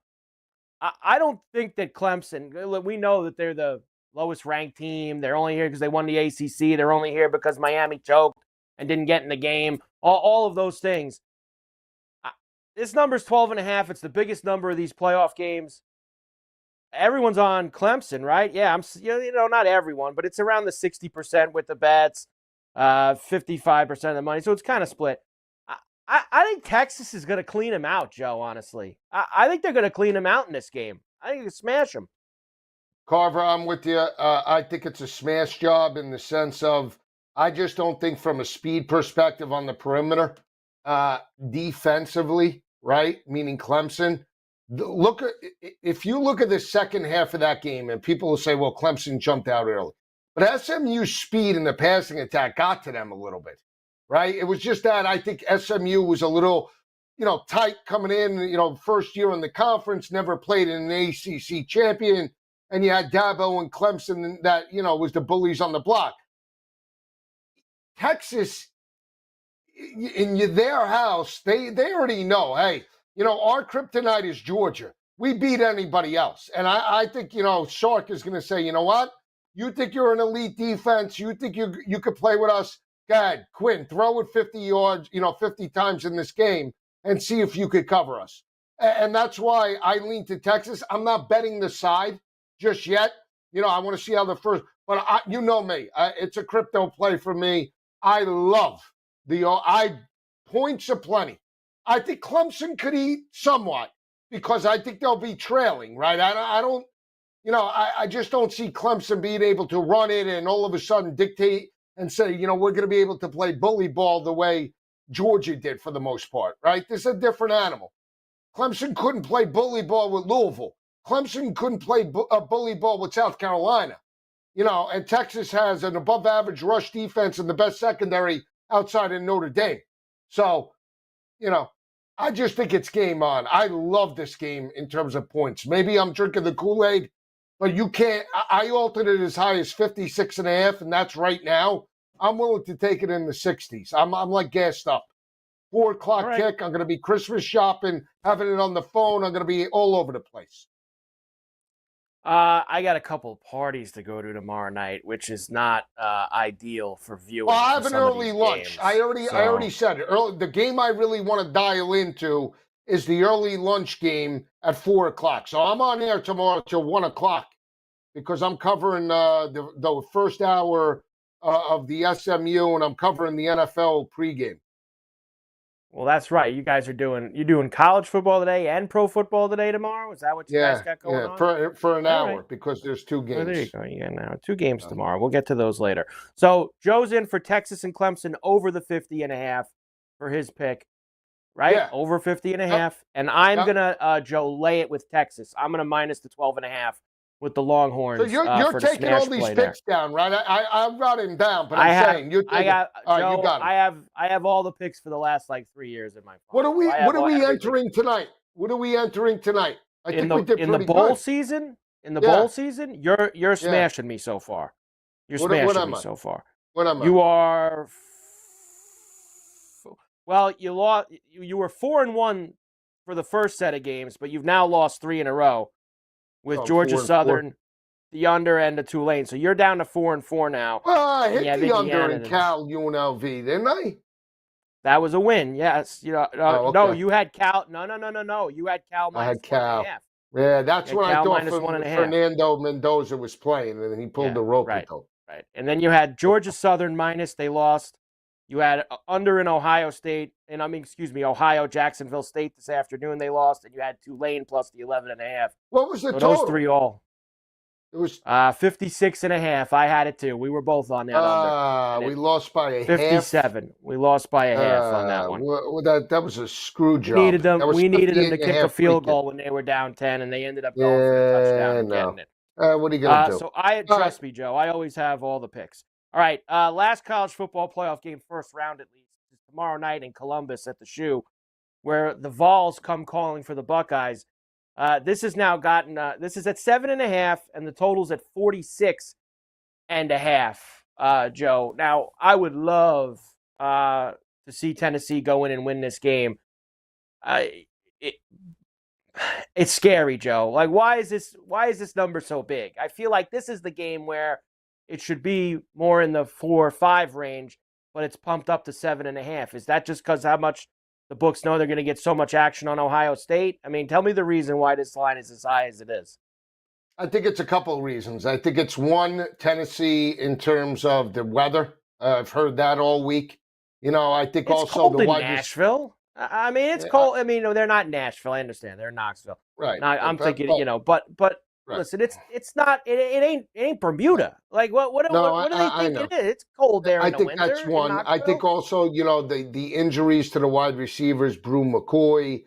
I don't think that Clemson, we know that they're the lowest ranked team. They're only here because they won the ACC. They're only here because Miami choked and didn't get in the game. All of those things. This number's 12.5. It's the biggest number of these playoff games. Everyone's on Clemson, right? Yeah, not everyone, but it's around the 60% with the bets, 55% of the money. So it's kind of split. I think Texas is going to clean them out, Joe, honestly. I think they're going to clean them out in this game. I think they smash them.
Carver, I'm with you. I think it's a smash job in the sense of I just don't think from a speed perspective on the perimeter, defensively, right, meaning Clemson, if you look at the second half of that game, and people will say, well, Clemson jumped out early. But SMU's speed in the passing attack got to them a little bit, right? It was just that I think SMU was a little, tight coming in, first year in the conference, never played in an ACC champion. and you had Dabo and Clemson that, was the bullies on the block. Texas, in their house, they already know, hey, our kryptonite is Georgia. We beat anybody else. And I think, Sark is going to say, you know what? You think you're an elite defense. You think you could play with us. Go ahead, Quinn, throw it 50 yards, 50 times in this game and see if you could cover us. And that's why I lean to Texas. I'm not betting the side just yet. I want to see how the first, but you know me. It's a crypto play for me. I love points aplenty. I think Clemson could eat somewhat because I think they'll be trailing, right? I don't, I just don't see Clemson being able to run it and all of a sudden dictate and say, we're going to be able to play bully ball the way Georgia did for the most part, right? This is a different animal. Clemson couldn't play bully ball with Louisville. Clemson couldn't play bully ball with South Carolina. And Texas has an above-average rush defense and the best secondary outside of Notre Dame. So, I just think it's game on. I love this game in terms of points. Maybe I'm drinking the Kool-Aid, but you can't. I altered it as high as 56.5, and that's right now. I'm willing to take it in the 60s. I'm like gassed up. 4 o'clock kick. I'm going to be Christmas shopping, having it on the phone. I'm going to be all over the place.
I got a couple of parties to go to tomorrow night, which is not ideal for viewing.
Well, I have an early lunch. I already said it. The game I really want to dial into is the early lunch game at 4 o'clock. So I'm on air tomorrow till 1 o'clock because I'm covering the first hour of the SMU and I'm covering the NFL pregame.
Well, that's right. You guys are doing college football today and pro football today tomorrow? Is that what you guys got going on?
For an hour because there's 2 games.
Oh, there you go. You got now 2 games tomorrow. We'll get to those later. So Joe's in for Texas and Clemson over the 50.5 for his pick, right?
Yeah.
Over 50.5. And I'm going to, Joe, lay it with Texas. I'm going to minus the 12.5 with the Longhorns.
So you're taking all these picks down, right? I got him down, but I'm saying you're taking.
Joe,
you got him.
I have all the picks for the last 3 years in my phone.
What are we entering tonight? What are we entering tonight?
In the bowl season, bowl season, you're smashing me so far. You're smashing me so far.
What am I?
You are. Well, you lost. You were 4-1 for the first set of games, but you've now lost 3 in a row with Georgia Southern, the under, and the Tulane. So you're down to 4-4 now.
Well, I hit the under in Cal UNLV, didn't I?
That was a win. Yes.
Okay.
No, you had Cal. No. You had Cal minus
I had Cal.
1.5.
Yeah, that's when I thought
-1.5.
Fernando Mendoza was playing, and then he pulled the rope.
Right. And then you had Georgia Southern minus. They lost. You had under in Ohio State, Ohio Jacksonville State this afternoon. They lost, and you had Tulane plus the 11.5.
What was the total?
Those 3 all. It was 56.5. I had it too. We were both on that under.
We lost by a
57.
half.
We lost by a half on that one.
Well, that was a screw job.
We needed them to kick a field goal when they were down 10, and they ended up going for the touchdown and getting it.
What are you going to do?
So trust me, Joe. I always have all the picks. All right, last college football playoff game, first round at least, is tomorrow night in Columbus at the Shoe, where the Vols come calling for the Buckeyes. This has now gotten, this is at 7.5, and the total's at 46.5, Joe. Now, I would love to see Tennessee go in and win this game. It's scary, Joe. Like, why is this number so big? I feel like this is the game where it should be more in the 4 or 5 range, but it's pumped up to 7.5. Is that just because how much the books know they're going to get so much action on Ohio State? I mean, tell me the reason why this line is as high as it is.
I think it's a couple of reasons. I think it's one, Tennessee in terms of the weather. I've heard that all week. I think
it's
also
cold
the
in Nashville. I mean, it's cold. I mean, no, they're not in Nashville. I understand they're in Knoxville.
Right.
Now, I'm thinking, but right. Listen, it's not. It ain't Bermuda. Like what do they think it is? It's cold there.
I think that's one. I think also, the injuries to the wide receivers, Brew McCoy,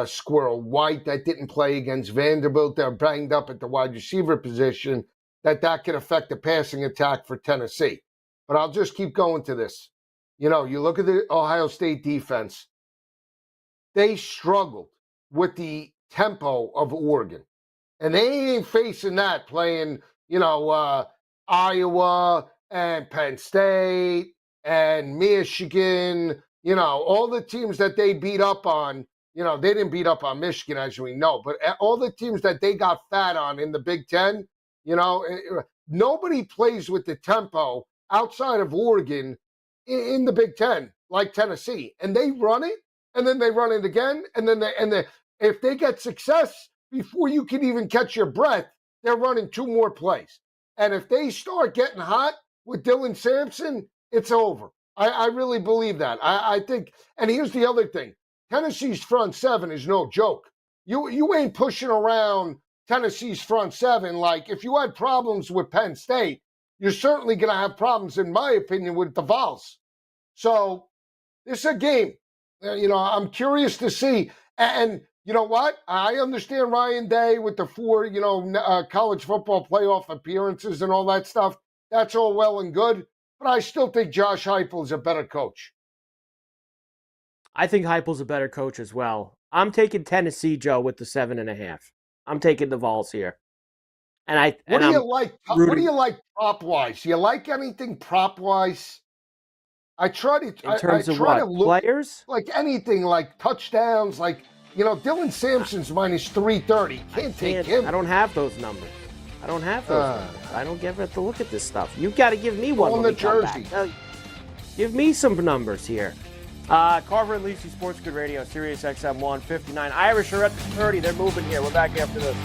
Squirrel White that didn't play against Vanderbilt. They're banged up at the wide receiver position. That could affect the passing attack for Tennessee. But I'll just keep going to this. You look at the Ohio State defense. They struggled with the tempo of Oregon. And they ain't facing that playing, Iowa and Penn State and Michigan, all the teams that they beat up on. They didn't beat up on Michigan, as we know, but all the teams that they got fat on in the Big Ten, nobody plays with the tempo outside of Oregon in the Big Ten like Tennessee. And they run it, and then they run it again, and then if they get success before you can even catch your breath, they're running 2 more plays. And if they start getting hot with Dylan Sampson, it's over. I really believe that. I think, and here's the other thing. Tennessee's front 7 is no joke. You ain't pushing around Tennessee's front 7 like if you had problems with Penn State, you're certainly going to have problems, in my opinion, with the Vols. So this is a game. I'm curious to see. And you know what? I understand Ryan Day with the 4, college football playoff appearances and all that stuff. That's all well and good. But I still think Josh Heupel is a better coach.
I think Heupel's a better coach as well. I'm taking Tennessee, Joe, with the 7.5. I'm taking the Vols here. What do you like prop wise? Do you like anything prop wise? I try to in terms of
try
what?
to look
Players?
like anything, like touchdowns, like Dylan Sampson's minus 330. Can't take him.
I don't have those numbers. I don't get to look at this stuff. You've got to give me one.
On the jersey.
Give me some numbers here. Carver and Lisi, Sports Grid Radio, Sirius XM 159. Irish are at the 30. They're moving here. We're back after this.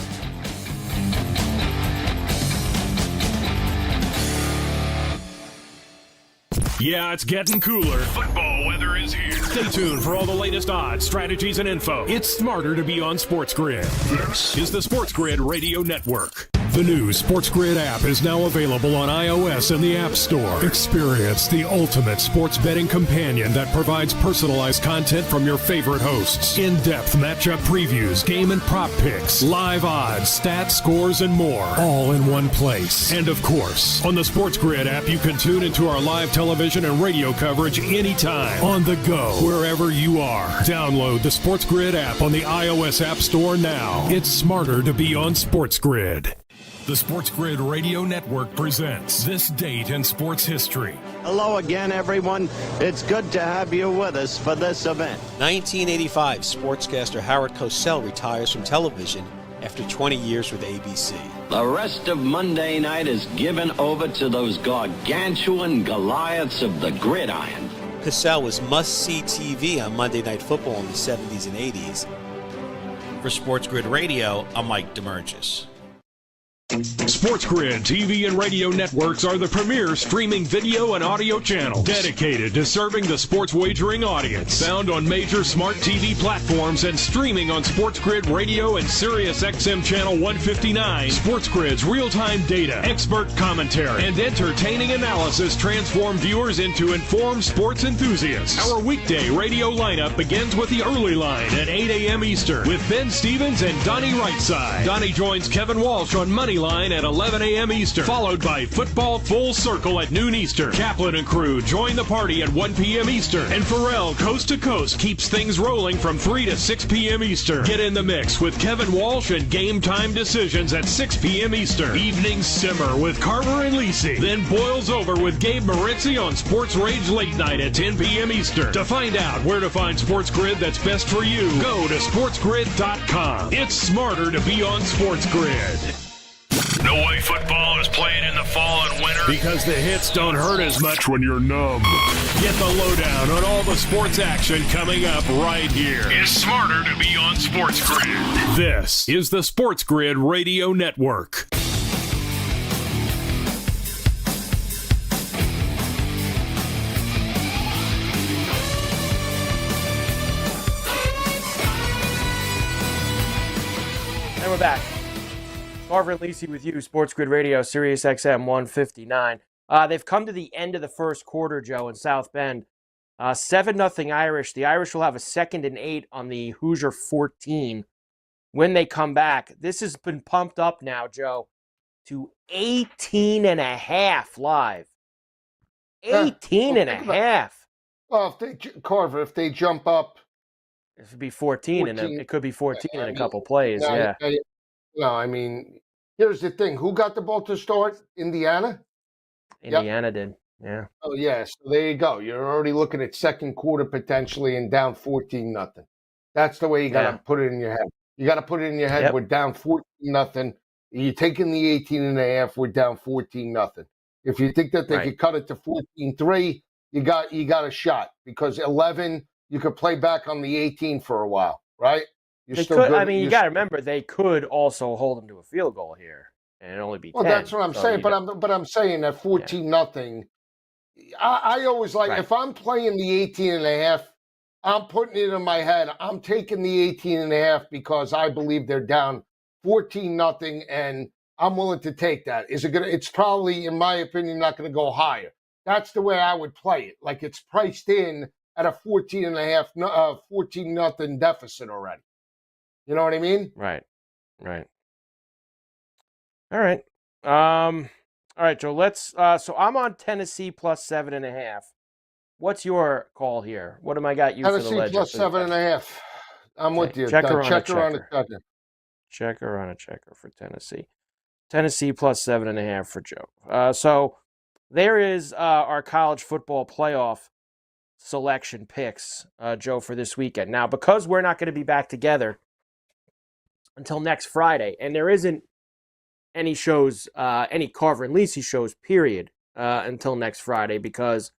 Yeah, it's getting cooler. Football weather is here. Stay tuned for all the latest odds, strategies, and info. It's smarter to be on Sports Grid. This is the Sports Grid Radio Network. The new Sports Grid app is now available on iOS and the App Store. Experience the ultimate sports betting companion that provides personalized content from your favorite hosts. In-depth matchup previews, game and prop picks, live odds, stats, scores, and more. All in one place. And of course, on the Sports Grid app, you can tune into our live television and radio coverage anytime. On the go, wherever you are. Download the Sports Grid app on the iOS App Store now. It's smarter to be on Sports Grid. The Sports Grid Radio Network presents This Date in Sports History.
Hello again, everyone. It's good to have you with us for this event.
1985, sportscaster Howard Cosell retires from television after 20 years with ABC.
The rest of Monday night is given over to those gargantuan Goliaths of the gridiron.
Cosell was must-see TV on Monday Night Football in the 70s and 80s. For Sports Grid Radio, I'm Mike DeMurgis.
Sports Grid TV and radio networks are the premier streaming video and audio channels dedicated to serving the sports wagering audience. Found on major smart TV platforms and streaming on Sports Grid Radio and Sirius XM Channel 159. Sports Grid's real-time data, expert commentary, and entertaining analysis transform viewers into informed sports enthusiasts. Our weekday radio lineup begins with the early line at 8 a.m. Eastern with Ben Stevens and Donnie Rightside. Donnie joins Kevin Walsh on Money Line at 11 a.m. Eastern, followed by Football Full Circle at noon Eastern. Kaplan and crew join the party at 1 p.m. Eastern, and Pharrell Coast to Coast keeps things rolling from 3 to 6 p.m. Eastern. Get in the mix with Kevin Walsh and Game Time Decisions at 6 p.m. Eastern. Evenings simmer with Carver and Lisi, then boils over with Gabe Morency on Sports Rage Late Night at 10 p.m. Eastern. To find out where to find Sports Grid that's best for you, go to sportsgrid.com. It's smarter to be on Sports Grid.
No way football is playing in the fall and winter.
Because the hits don't hurt as much when you're numb. Get the lowdown on all the sports action coming up right here.
It's smarter to be on Sports Grid.
This is the Sports Grid Radio Network.
And we're back. Carver and Lisi with you, Sports Grid Radio, Sirius XM 159. They've come to the end of the first quarter, Joe, in South Bend. 7-0 Irish. The Irish will have a 2nd and 8 on the Hoosier 14 when they come back. This has been pumped up now, Joe, to 18.5 live. 18.5.
Well, if they jump up,
it would be 14, and it could be 14 in a couple plays. Yeah.
No, I mean, here's the thing. Who got the ball to start? Indiana?
Indiana did. Yeah.
Oh, yeah. So there you go. You're already looking at second quarter potentially and down 14-0. That's the way you got to
Yeah.
put it in your head. You got to put it in your head.
Yep.
We're down 14-0. You're taking the 18.5. We're down 14-0. If you think that they could cut it to 14-3, you got a shot because 11 you could play back on the 18 for a while, right? You're
They
still
could.
good.
I mean, you got to remember they could also hold them to a field goal here and it only be 10.
Well, that's what I'm
so
saying. But I'm saying that 14-0. I always like if I'm playing the 18.5, I'm putting it in my head. I'm taking the 18.5 because I believe they're down 14-0, and I'm willing to take that. Is it gonna? It's probably, in my opinion, not going to go higher. That's the way I would play it. Like it's priced in at a 14.5, 14-0 deficit already. You know what I mean?
Right. All right. All right, Joe. Let's. So I'm on Tennessee plus 7.5. What's your call here? What am I got you for the
Tennessee
ledger?
plus 7.5. I'm with you.
Checker on a
Checker on a
checker.
checker.
Checker on a checker for Tennessee. Tennessee plus 7.5 for Joe. So there is our college football playoff selection picks, Joe, for this weekend. Now, because we're not going to be back together until next Friday, and there isn't any shows, any Carver and Lisi shows, period, until next Friday, because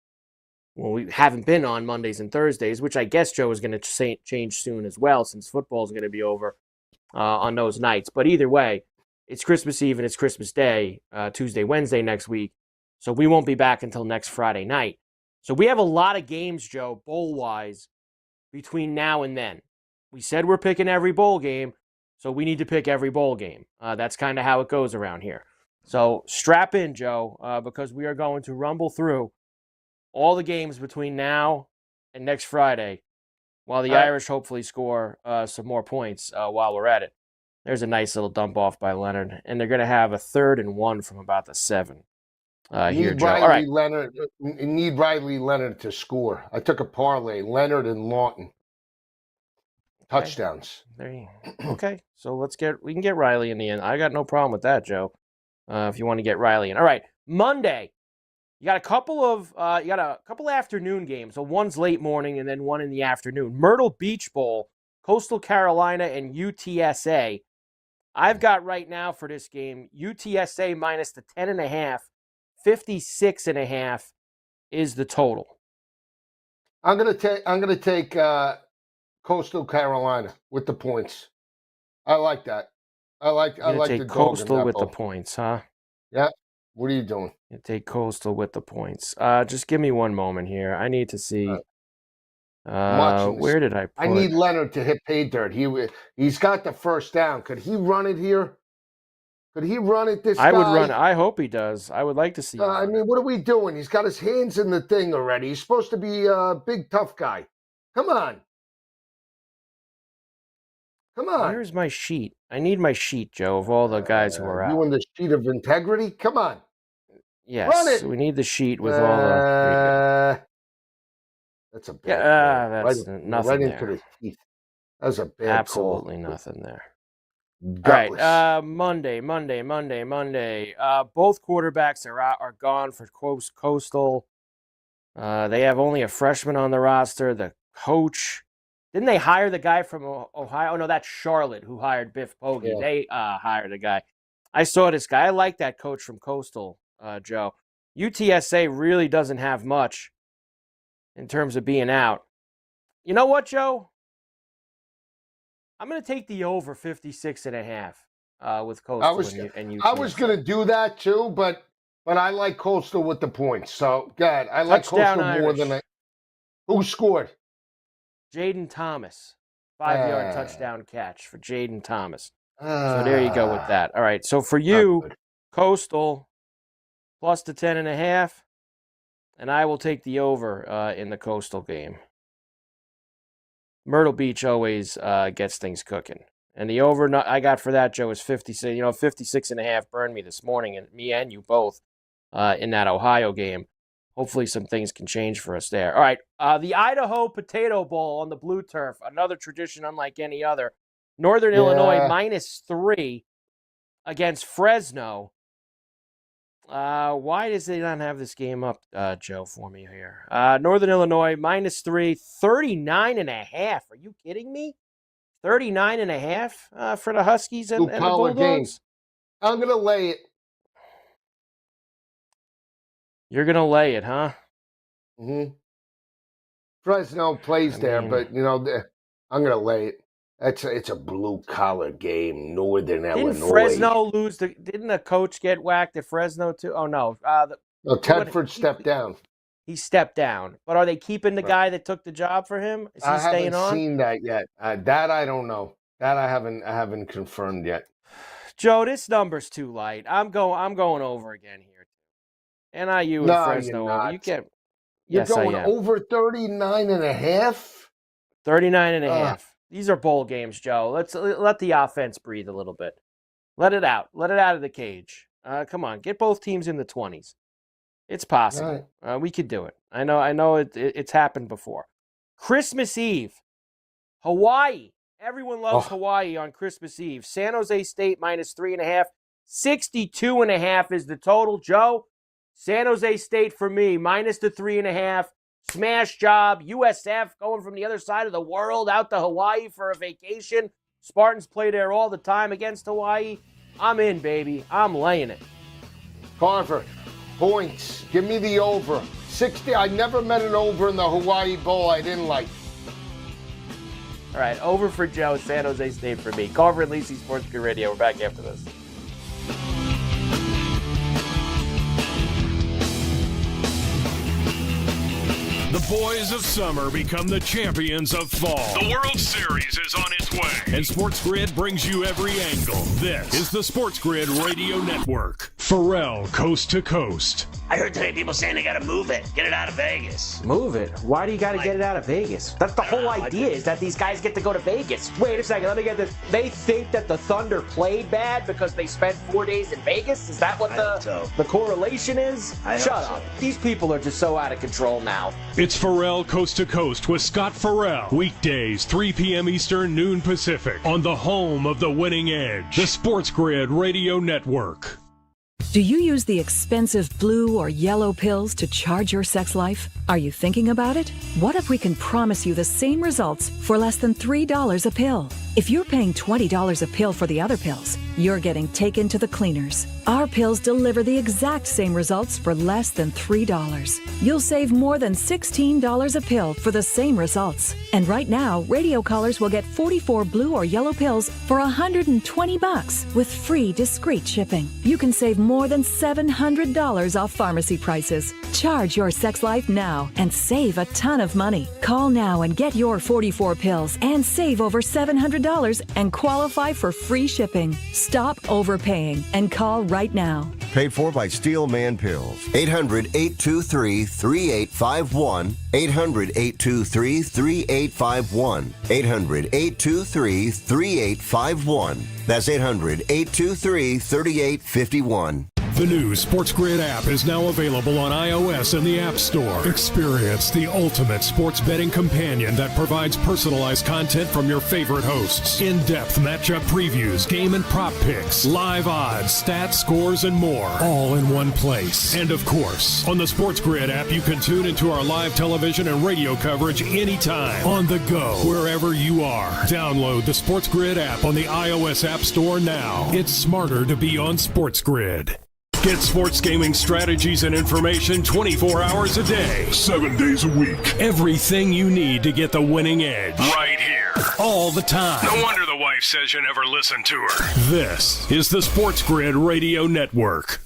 we haven't been on Mondays and Thursdays, which I guess Joe is going to change soon as well, since football is going to be over on those nights. But either way, it's Christmas Eve and it's Christmas Day, Tuesday, Wednesday next week. So we won't be back until next Friday night. So we have a lot of games, Joe, bowl-wise, between now and then. We said we're picking every bowl game, so we need to pick every bowl game. That's kind of how it goes around here. So strap in, Joe, because we are going to rumble through all the games between now and next Friday, while the Irish hopefully score some more points while we're at it. There's a nice little dump off by Leonard, and they're going to have a 3rd and 1 from about the 7 here, Joe. All right.
Need Riley Leonard to score. I took a parlay, Leonard and Lawton. Touchdowns.
Okay, so we can get Riley in the end. I got no problem with that, Joe. If you want to get Riley in. All right, Monday. You got a couple afternoon games. So one's late morning and then one in the afternoon. Myrtle Beach Bowl, Coastal Carolina and UTSA. I've got right now for this game UTSA minus the 10.5, 56.5 is the total.
I'm gonna take Coastal Carolina with the points. I like that. I like the
Coastal with the points, huh?
Yeah. What are you doing?
You take Coastal with the points. Just give me one moment here. I need to see. Where did I put?
I need Leonard to hit pay dirt. He's got the first down. Could he run it here? Could he run it this
I
guy?
would run. I hope he does. I would like to see.
I mean, what are we doing? He's got his hands in the thing already. He's supposed to be a big, tough guy. Come on.
Where's my sheet? I need my sheet, Joe, of all the guys who are out.
You want the sheet of integrity? Come on.
Yes,
run it.
We need the sheet with all the.
That's a bad call.
That's nothing
right
there.
into the teeth. That was a bad
Absolutely
call.
Nothing there.
Gutless.
All right, Monday. Both quarterbacks are gone for Coastal. They have only a freshman on the roster. The coach, didn't they hire the guy from Ohio? Oh, no, that's Charlotte who hired Biff Poggi.
Yeah.
They hired a guy. I saw this guy. I like that coach from Coastal, Joe. UTSA really doesn't have much in terms of being out. You know what, Joe? I'm going to take the over 56.5 with Coastal and UTSA.
I was going to do that too, but I like Coastal with the points. So, God, I like Coastal more than Who scored?
Jaden Thomas. 5-yard touchdown catch for Jaden Thomas. So there you go with that. All right, so for you, Coastal plus the 10.5, and I will take the over in the Coastal game. Myrtle Beach always gets things cooking. And the over I got for that, Joe, is 56. 56.5 burned me this morning, and me and you both in that Ohio game. Hopefully some things can change for us there. All right, the Idaho Potato Bowl on the blue turf, another tradition unlike any other. Northern Illinois -3 against Fresno. Why does they not have this game up, Joe, for me here? Northern Illinois, -3, 39.5. Are you kidding me? 39.5 for the Huskies and the Bulldogs?
Games. I'm going to lay it.
You're going to lay it, huh?
Mm-hmm. Fresno plays there, but, I'm going to lay it. It's a blue-collar game, Northern Illinois.
Didn't Fresno lose? Didn't the coach get whacked at Fresno, too? Oh, no.
No, Tedford stepped down.
He stepped down. But are they keeping the guy that took the job for him? Is he staying on?
I haven't seen that yet. That I don't know. That I haven't confirmed yet.
Joe, this number's too light. I'm going over again here. NIU and Fresno.
You're not.
Yes,
going
I am.
over 39.5?
39.5. These are bowl games, Joe. Let the offense breathe a little bit. Let it out. Let it out of the cage. Come on, get both teams in the 20s. It's possible. Right. We could do it. I know it's happened before. Christmas Eve, Hawaii. Everyone loves Hawaii on Christmas Eve. San Jose State -3.5. 62.5 is the total. Joe, San Jose State for me, -3.5. Smash job. USF going from the other side of the world out to Hawaii for a vacation. Spartans play there all the time against Hawaii. I'm in, baby. I'm laying it.
Carver, points. Give me the over. 60. I never met an over in the Hawaii Bowl I didn't like.
All right, over for Joe, San Jose State for me. Carver and Lisi, Sports Grid Radio. We're back after this.
The boys of summer become the champions of fall.
The World Series is on its way.
And Sports Grid brings you every angle. This is the Sports Grid Radio Network. Pharrell, Coast to Coast.
I heard today people saying they gotta move it. Get it out of Vegas.
Move it? Why do you gotta get it out of Vegas? That's the whole idea, is that these guys get to go to Vegas. Wait a second, let me get this. They think that the Thunder played bad because they spent 4 days in Vegas? Is that what the correlation is? Shut up. These people are just so out of control now.
It's Pharrell Coast to Coast with Scott Farrell. Weekdays, 3 p.m. Eastern, noon Pacific. On the home of the winning edge. The Sports Grid Radio Network.
Do you use the expensive blue or yellow pills to charge your sex life? Are you thinking about it? What if we can promise you the same results for less than $3 a pill? If you're paying $20 a pill for the other pills, you're getting taken to the cleaners. Our pills deliver the exact same results for less than $3. You'll save more than $16 a pill for the same results. And right now, radio callers will get 44 blue or yellow pills for $120 with free discreet shipping. You can save more than $700 off pharmacy prices. Charge your sex life now and save a ton of money. Call now and get your 44 pills and save over $700 and qualify for free shipping. Stop overpaying and call right now.
Paid for by Steelman Pills. 800-823-3851. 800-823-3851. 800-823-3851. That's 800-823-3851.
The new Sports Grid app is now available on iOS and the App Store. Experience the ultimate sports betting companion that provides personalized content from your favorite hosts. In-depth matchup previews, game and prop picks, live odds, stats, scores, and more. All in one place. And of course, on the Sports Grid app, you can tune into our live television and radio coverage anytime. On the go, wherever you are. Download the Sports Grid app on the iOS App Store now. It's smarter to be on Sports Grid. Get sports gaming strategies and information 24 hours a day,
7 days a week.
Everything you need to get the winning edge.
Right here.
All the time.
No wonder the wife says you never listen to her.
This is the Sports Grid Radio Network.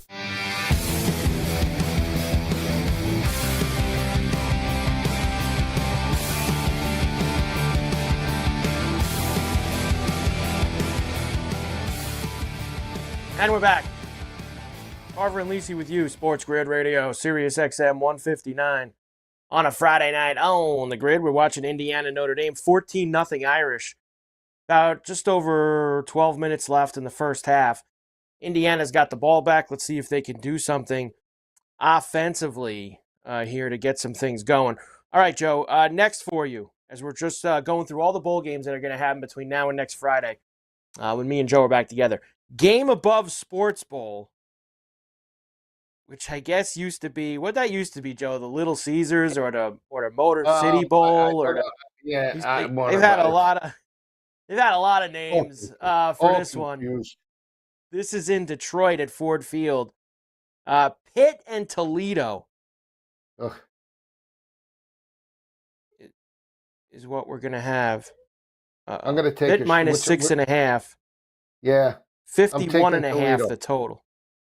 And we're back. Carver and Lisi with you, Sports Grid Radio, Sirius XM 159. On a Friday night on the grid, we're watching Indiana Notre Dame, 14-0 Irish. About just over 12 minutes left in the first half. Indiana's got the ball back. Let's see if they can do something offensively here to get some things going. All right, Joe, next for you, as we're just going through all the bowl games that are going to happen between now and next Friday, when me and Joe are back together. Game Above Sports Bowl, which I guess used to be, what that used to be, Joe, the Little Caesars or the Motor City Bowl or the, they've had a lot of names for this one. This is in Detroit at Ford Field. Pitt and Toledo is what we're gonna have.
I'm gonna take
Pitt minus 6.5.
Yeah,
51.5 the total.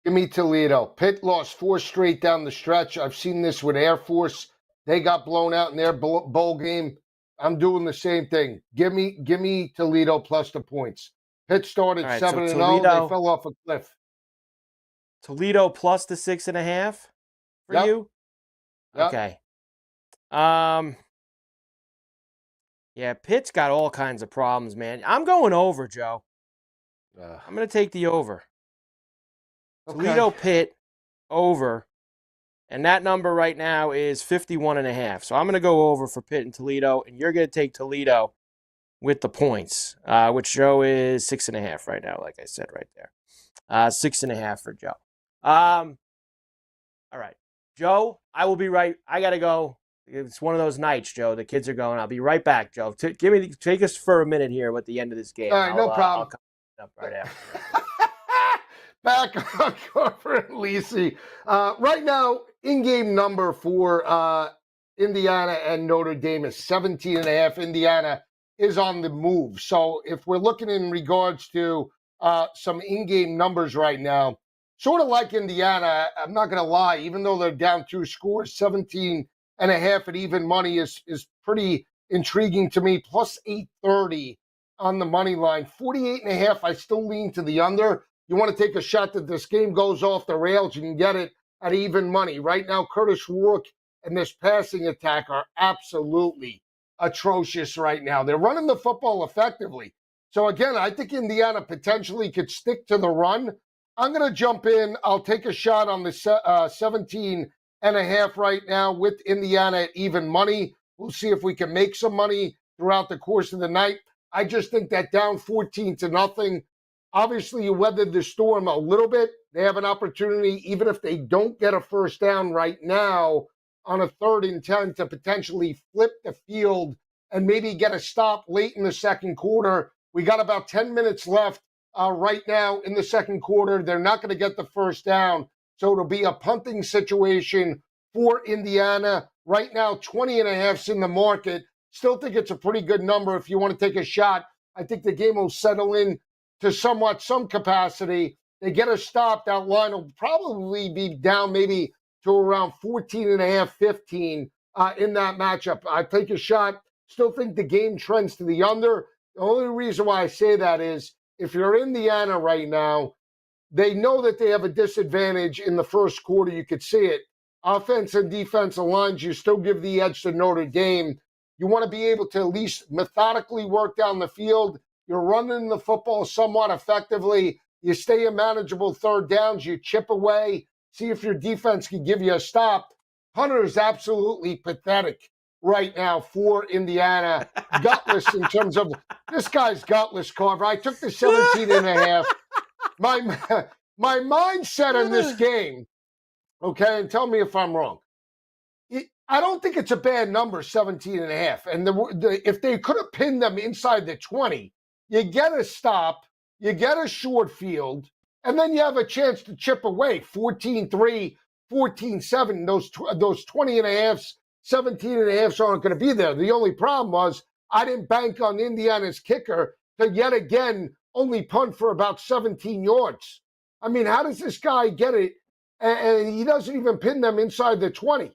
Give me Toledo. Pitt lost 4 straight down the stretch. I've seen this with Air Force. They got blown out in their bowl game. I'm doing the same thing. Give me Toledo plus the points. Pitt started 7-0. They fell off a cliff.
Toledo plus the 6.5 for you?
Yep.
Okay. Yeah, Pitt's got all kinds of problems, man. I'm going over, Joe. I'm going to take the over.
Okay.
Toledo Pitt over. And that number right now is 51.5. So I'm going to go over for Pitt and Toledo, and you're going to take Toledo with the points, which Joe is 6.5 right now, like I said right there. 6.5 for Joe. All right. Joe, I will be right. I got to go. It's one of those nights, Joe. The kids are going. I'll be right back, Joe. Take us for a minute here with the end of this game.
All right, no problem.
I'll come up right after.
Back on Carver and Lisi. Right now, in-game number for Indiana and Notre Dame is 17.5. Indiana is on the move. So if we're looking in regards to some in-game numbers right now, sort of like Indiana, I'm not going to lie, even though they're down 2 scores, 17.5 at even money is pretty intriguing to me. Plus 830 on the money line. 48.5, I still lean to the under. You want to take a shot that this game goes off the rails, you can get it at even money. Right now, Curtis Rourke and this passing attack are absolutely atrocious right now. They're running the football effectively. So again, I think Indiana potentially could stick to the run. I'm going to jump in. I'll take a shot on the 17.5 right now with Indiana at even money. We'll see if we can make some money throughout the course of the night. I just think that down 14-0, obviously you weathered the storm a little bit. They have an opportunity, even if they don't get a first down right now, on a 3rd and 10 to potentially flip the field and maybe get a stop late in the second quarter. We got about 10 minutes left right now in the second quarter. They're not going to get the first down, so it'll be a punting situation for Indiana. Right now, 20.5's in the market. Still think it's a pretty good number if you want to take a shot. I think the game will settle in to some capacity. They get a stop, that line will probably be down maybe to around 14.5, 15 in that matchup. I take a shot. Still think the game trends to the under. The only reason why I say that is if you're Indiana right now, they know that they have a disadvantage in the first quarter. You could see it. Offense and defensive lines, you still give the edge to Notre Dame. You want to be able to at least methodically work down the field. You're running the football somewhat effectively. You stay in manageable 3rd downs. You chip away. See if your defense can give you a stop. Hunter is absolutely pathetic right now for Indiana. Gutless in terms of this guy's gutless, Carver. I took the 17.5. My mindset in this game, okay, and tell me if I'm wrong. I don't think it's a bad number, 17.5. And if they could have pinned them inside the 20, you get a stop, you get a short field, and then you have a chance to chip away 14-3, 14-7. Those 20.5s, 17.5s aren't going to be there. The only problem was I didn't bank on Indiana's kicker to yet again only punt for about 17 yards. I mean, how does this guy get it? And he doesn't even pin them inside the 20.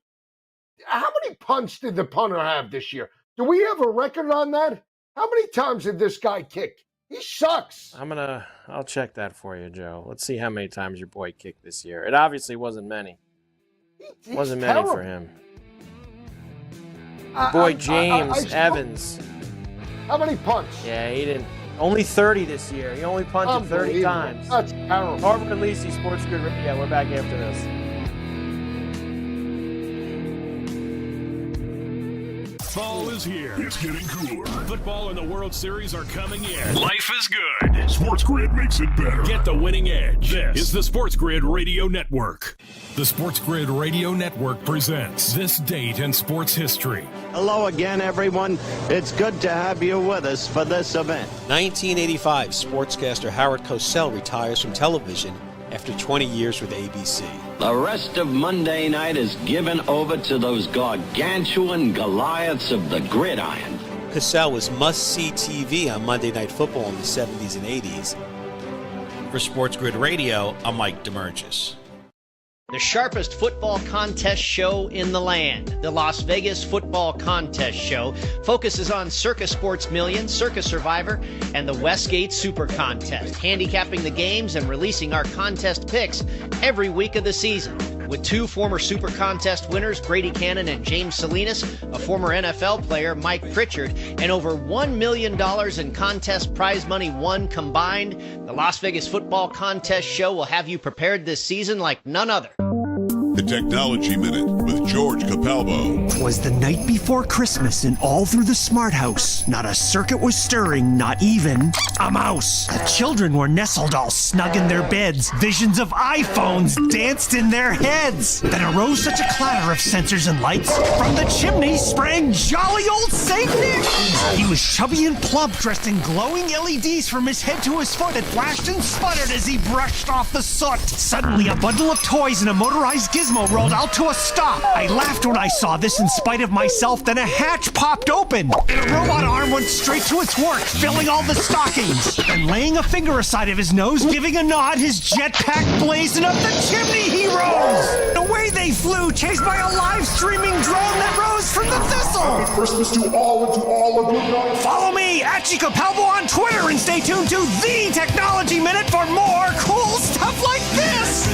How many punts did the punter have this year? Do we have a record on that? How many times did this guy kick? He sucks.
I'll check that for you, Joe. Let's see how many times your boy kicked this year. It obviously wasn't many. Wasn't many for him. Your boy James Evans.
How many punts?
Yeah, he didn't. Only 30 this year. He only punted 30 times.
That's terrible.
Carver and Lisi, Sports Grid Radio. We're back after this.
Fall is here.
It's getting cooler.
Football and the World Series are coming in.
Life is good. Sports Grid makes it better.
Get the winning edge. This is the Sports Grid Radio Network. The Sports Grid Radio Network presents This Date in Sports History.
Hello again, everyone. It's good to have you with us for this event.
1985, sportscaster Howard Cosell retires from television after 20 years with ABC.
The rest of Monday night is given over to those gargantuan Goliaths of the gridiron.
Cosell was must-see TV on Monday Night Football in the 70s and 80s. For Sports Grid Radio, I'm Mike DeMurgis.
The sharpest football contest show in the land, the Las Vegas Football Contest Show, focuses on Circus Sports Million, Circus Survivor, and the Westgate Super Contest, handicapping the games and releasing our contest picks every week of the season. With two former Super Contest winners, Brady Cannon and James Salinas, a former NFL player, Mike Pritchard, and over $1 million in contest prize money won combined, the Las Vegas Football Contest Show will have you prepared this season like none other.
The Technology Minute with George Capalbo.
'Twas the night before Christmas, and all through the smart house, not a circuit was stirring, not even a mouse. The children were nestled all snug in their beds. Visions of iPhones danced in their heads. Then arose such a clatter of sensors and lights. From the chimney sprang jolly old Saint Nick. He was chubby and plump, dressed in glowing LEDs from his head to his foot. It flashed and sputtered as he brushed off the soot. Suddenly, a bundle of toys and a motorized gizmo rolled out to a stop. I laughed when I saw this in spite of myself. Then a hatch popped open, and a robot arm went straight to its work, filling all the stockings. Then laying a finger aside of his nose, giving a nod, his jetpack blazing up the chimney he rose. Away they flew, chased by a live streaming drone that rose from the thistle.
Happy Christmas to all and to all a good night.
Follow me, at Capalbo on Twitter, and stay tuned to The Technology Minute for more cool stuff like this.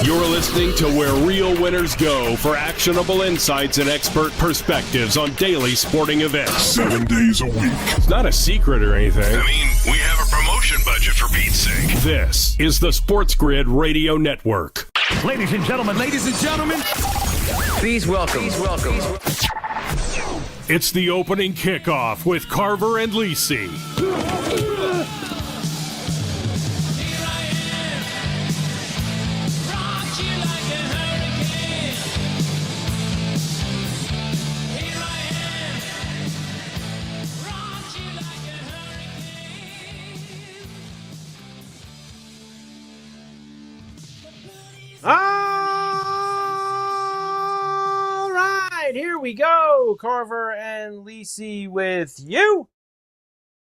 You're listening to where real winners go for actionable insights and expert perspectives on daily sporting events.
7 days a week.
It's not a secret or anything.
I mean, we have a promotion budget for Pete's sake.
This is the Sports Grid Radio Network.
Ladies and gentlemen, please welcome.
It's the opening kickoff with Carver and Lisi.
All right, here we go. Carver and Lisi with you.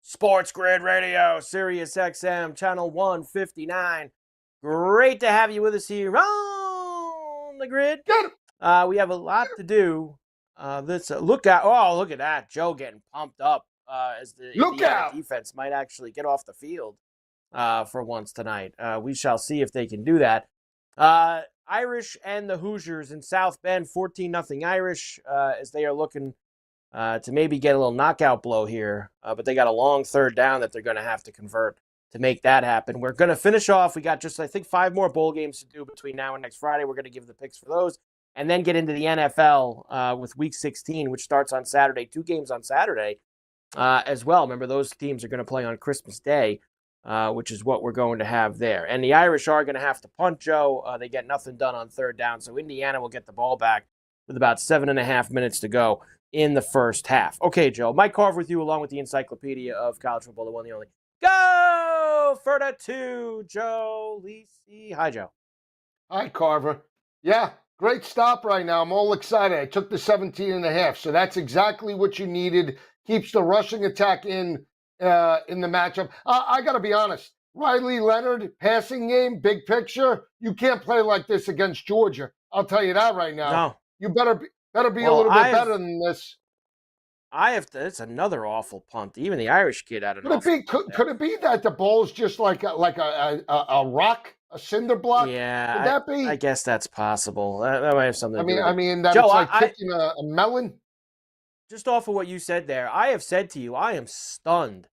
Sports Grid Radio, Sirius XM, channel 159. Great to have you with us here on the grid. We have a lot to do. Look at that. Joe getting pumped up as the Indiana defense might actually get off the field for once tonight. We shall see if they can do that. Irish and the Hoosiers in South Bend, 14-0 Irish, as they are looking to maybe get a little knockout blow here. But they got a long third down that they're going to have to convert to make that happen. We're going to finish off. We got just, I think, 5 more bowl games to do between now and next Friday. We're going to give the picks for those and then get into the NFL with Week 16, which starts on Saturday. 2 games on Saturday as well. Remember, those teams are going to play on Christmas Day. Which is what we're going to have there. And the Irish are going to have to punt, Joe. They get nothing done on third down, so Indiana will get the ball back with about 7.5 minutes to go in the first half. Okay, Joe. Mike Carver with you, along with the encyclopedia of college football, the one, the only. Go for the 2, Joe Lisi. Hi, Joe.
Hi, Carver. Yeah, great stop right now. I'm all excited. I took the 17.5, so that's exactly what you needed. Keeps the rushing attack in the matchup. I got to be honest. Riley Leonard, passing game, big picture. You can't play like this against Georgia. I'll tell you that right now.
No.
You better be a little bit better than this.
It's another awful punt. Even the Irish kid had an
Could it be that the ball's just like a rock, a cinder block?
Yeah.
Could that be?
I guess that's possible. That might have something to do with it.
I mean, that
Joe,
it's like kicking a melon.
Just off of what you said there, I have said to you, I am stunned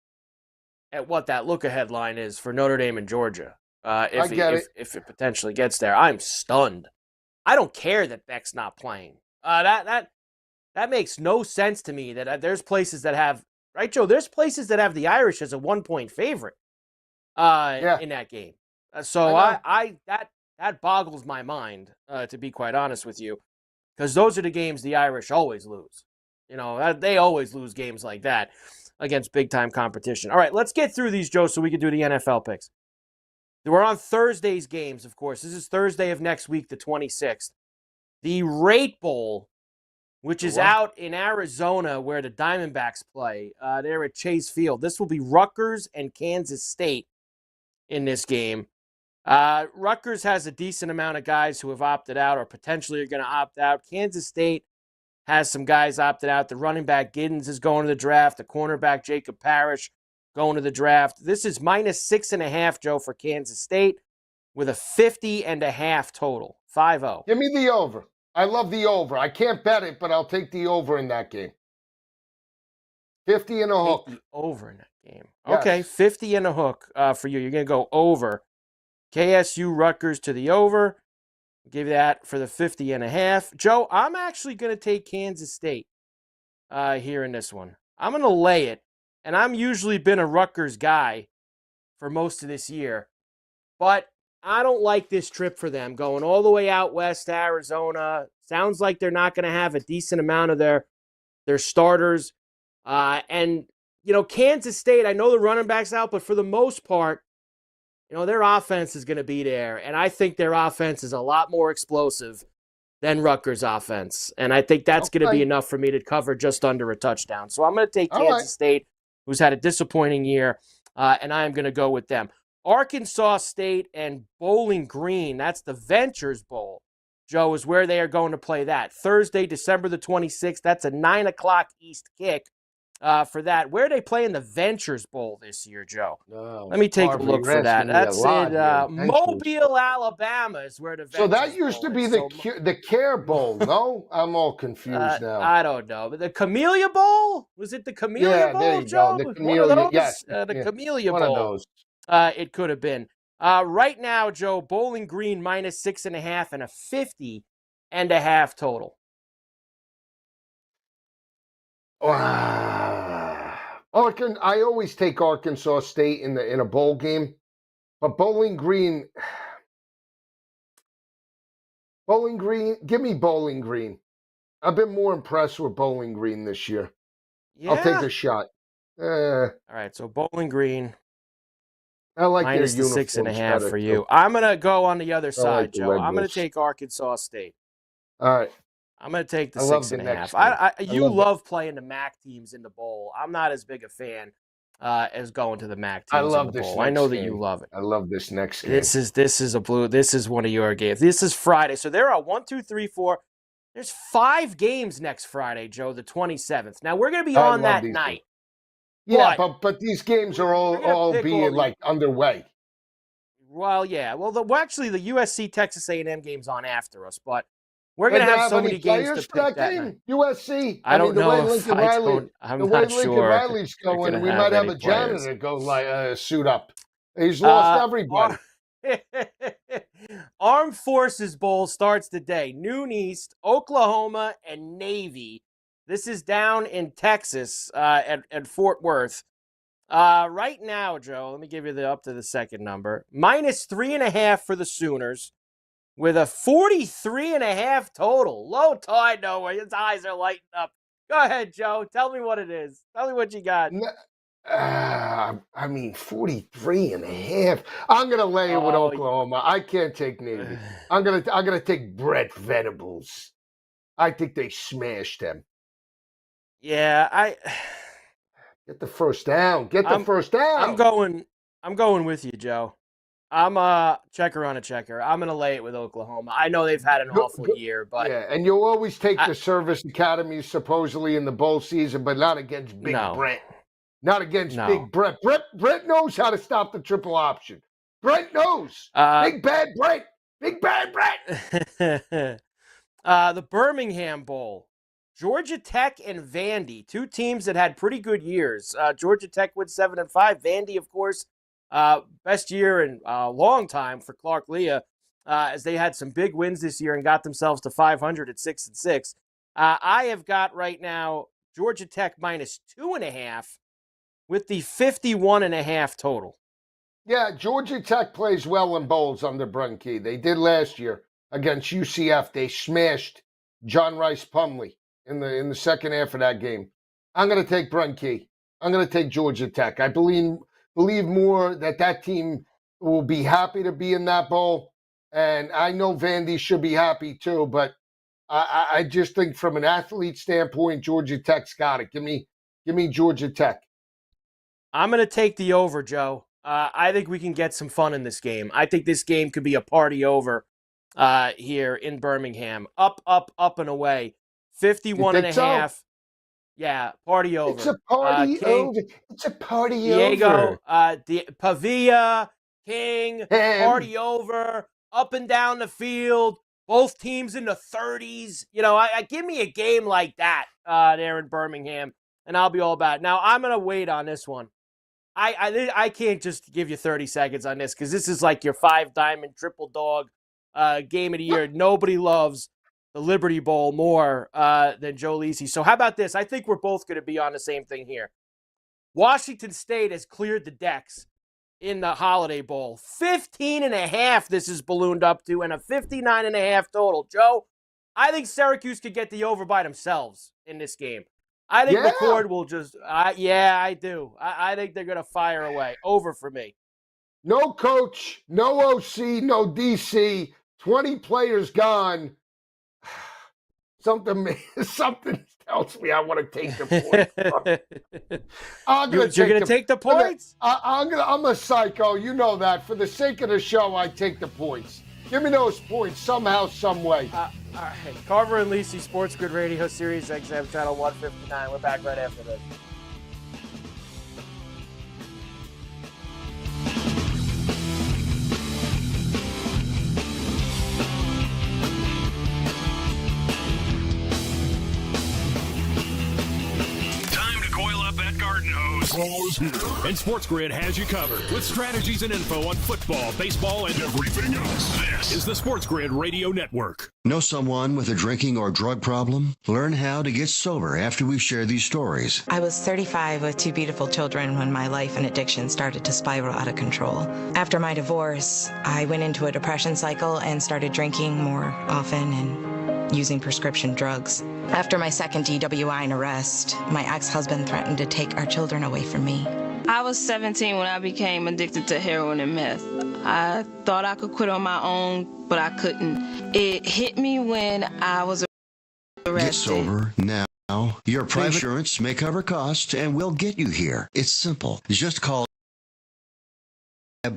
at what that look-ahead line is for Notre Dame and Georgia. If it potentially gets there, I'm stunned. I don't care that Beck's not playing. That makes no sense to me that there's places that have, right, Joe? There's places that have the Irish as a 1-point favorite in that game. So that boggles my mind, to be quite honest with you, because those are the games the Irish always lose. They always lose games like that against big-time competition. All right, let's get through these, Joe, so we can do the NFL picks. We're on Thursday's games, of course. This is Thursday of next week, the 26th. The Rate Bowl, which is out in Arizona where the Diamondbacks play. They're at Chase Field. This will be Rutgers and Kansas State in this game. Rutgers has a decent amount of guys who have opted out or potentially are going to opt out. Kansas State has some guys opted out. The running back Giddens is going to the draft. The cornerback Jacob Parrish going to the draft. This is -6.5, Joe, for Kansas State with a 50.5 total. 5-0.
Give me the over. I love the over. I can't bet it, but I'll take the over in that game. 50 and a hook.
Take the over in that game.
Yes.
Okay, 50 and a hook for you. You're going to go over. KSU Rutgers to the over. Give that for the 50.5. Joe, I'm actually going to take Kansas State here in this one. I'm going to lay it. And I'm usually been a Rutgers guy for most of this year. But I don't like this trip for them, going all the way out west to Arizona. Sounds like they're not going to have a decent amount of their starters. And, Kansas State, I know the running back's out, but for the most part, their offense is going to be there. And I think their offense is a lot more explosive than Rutgers' offense. And I think that's going to be enough for me to cover just under a touchdown. So I'm going to take Kansas State, who's had a disappointing year, and I am going to go with them. Arkansas State and Bowling Green, that's the Ventures Bowl, Joe, is where they are going to play that. Thursday, December the 26th, that's a 9 o'clock East kick for that. Where are they playing the Ventures Bowl this year, Joe? Let me take a look for that. That's in Mobile, Alabama is where the Ventures
So that used to be the Care Bowl, no? I'm all confused now.
I don't know. But the Camellia Bowl? Was it the Camellia Bowl,
there you
Joe?
go. The Camellia, yes.
The Camellia
one
Bowl.
Of those.
It could have been. Right now, Joe, Bowling Green -6.5 and a 50.5 total.
I always take Arkansas State in a bowl game, but Bowling Green, give me Bowling Green. I've been more impressed with Bowling Green this year.
Yeah.
I'll take a shot.
All right, so Bowling Green.
I like
minus
their
the 6.5 for you.
Too.
I'm going to go on the other side,
like
Joe. I'm going to take Arkansas State.
All right.
I'm going to take the 6.5. You love playing the MAC teams in the bowl. I'm not as big a fan as going to the MAC teams in the bowl. I know that you love it.
I love this next game.
This is one of your games. This is Friday. So there are 1, 2, 3, 4. There's 5 games next Friday, Joe, the 27th. Now we're going to be on that night.
Games. Yeah, but these games are all being like underway.
Well, yeah. Well, actually, the USC Texas A&M game's on after us, but we're going to have so many games to pick that night.
USC.
I don't know.
I'm not sure. Lincoln Riley's going, we might have a janitor go suit up. He's lost everybody.
Armed Forces Bowl starts today. Noon East, Oklahoma, and Navy. This is down in Texas at Fort Worth. Right now, Joe, let me give you up to the second number. -3.5 for the Sooners with a 43.5 total. Low tide, no way. His eyes are lighting up. Go ahead, Joe. Tell me what it is. Tell me what you got.
43.5. I'm gonna lay it with Oklahoma. I can't take Navy. I'm gonna take Brett Venables. I think they smashed them.
Yeah,
get the first down. First down.
I'm going with you, Joe. I'm a checker on a checker. I'm gonna lay it with Oklahoma. I know they've had an awful year, but
yeah, and you'll always take the service academies supposedly in the bowl season, but not against Big Brett. Not against Big Brett. Brett knows how to stop the triple option. Brett knows. Big bad Brett. Big bad Brett.
The Birmingham Bowl. Georgia Tech and Vandy, 2 teams that had pretty good years. Georgia Tech went 7-5. Vandy, of course, best year in a long time for Clark Lea, as they had some big wins this year and got themselves to 500 at 6-6. I have got right now Georgia Tech -2.5 with the 51.5 total.
Yeah, Georgia Tech plays well in bowls under Brunke. They did last year against UCF. They smashed John Rice Plumlee in the second half of that game. I'm going to take Brunke. I'm going to take Georgia Tech. I believe more that team will be happy to be in that bowl, and I know Vandy should be happy too. But I just think from an athlete standpoint, Georgia Tech's got it. Give me Georgia Tech.
I'm going to take the over, Joe. I think we can get some fun in this game. I think this game could be a party over here in Birmingham. Up, and away. 51.5. So? Yeah, party over.
It's a party over. It's a party
Diego,
over.
Pavia, King, party over. Up and down the field. Both teams in the 30s. You know, I give me a game like that there in Birmingham, and I'll be all about it. Now, I'm going to wait on this one. I can't just give you 30 seconds on this because this is like your 5-diamond triple dog game of the year. Nobody loves the Liberty Bowl more than Joe Lisi. So how about this? I think we're both going to be on the same thing here. Washington State has cleared the decks in the Holiday Bowl. 15.5 this is ballooned up to, and a 59.5 total. Joe, I think Syracuse could get the over by themselves in this game. I think McCord will just, I do. I think they're going to fire away. Over for me.
No coach, no OC, no DC, 20 players gone. Something tells me I want to take the points.
You're going to take the points?
I'm a psycho. You know that. For the sake of the show, I take the points. Give me those points somehow, some way.
All right. Carver and Lisi, Sports Grid Radio, Series XM, Channel 159. We're back right after this.
Garden hose. And Sports Grid has you covered with strategies and info on football, baseball, and everything else. This is the Sports Grid Radio Network.
Know someone with a drinking or drug problem? Learn how to get sober after we share these stories.
I was 35 with 2 beautiful children when my life and addiction started to spiral out of control. After my divorce, I went into a depression cycle and started drinking more often and using prescription drugs. After my second DWI and arrest, my ex-husband threatened to take our children away from me.
I was 17 when I became addicted to heroin and meth. I thought I could quit on my own, but I couldn't. It hit me when I was arrested.
Get sober now. Your private insurance may cover costs and we'll get you here. It's simple. Just call now.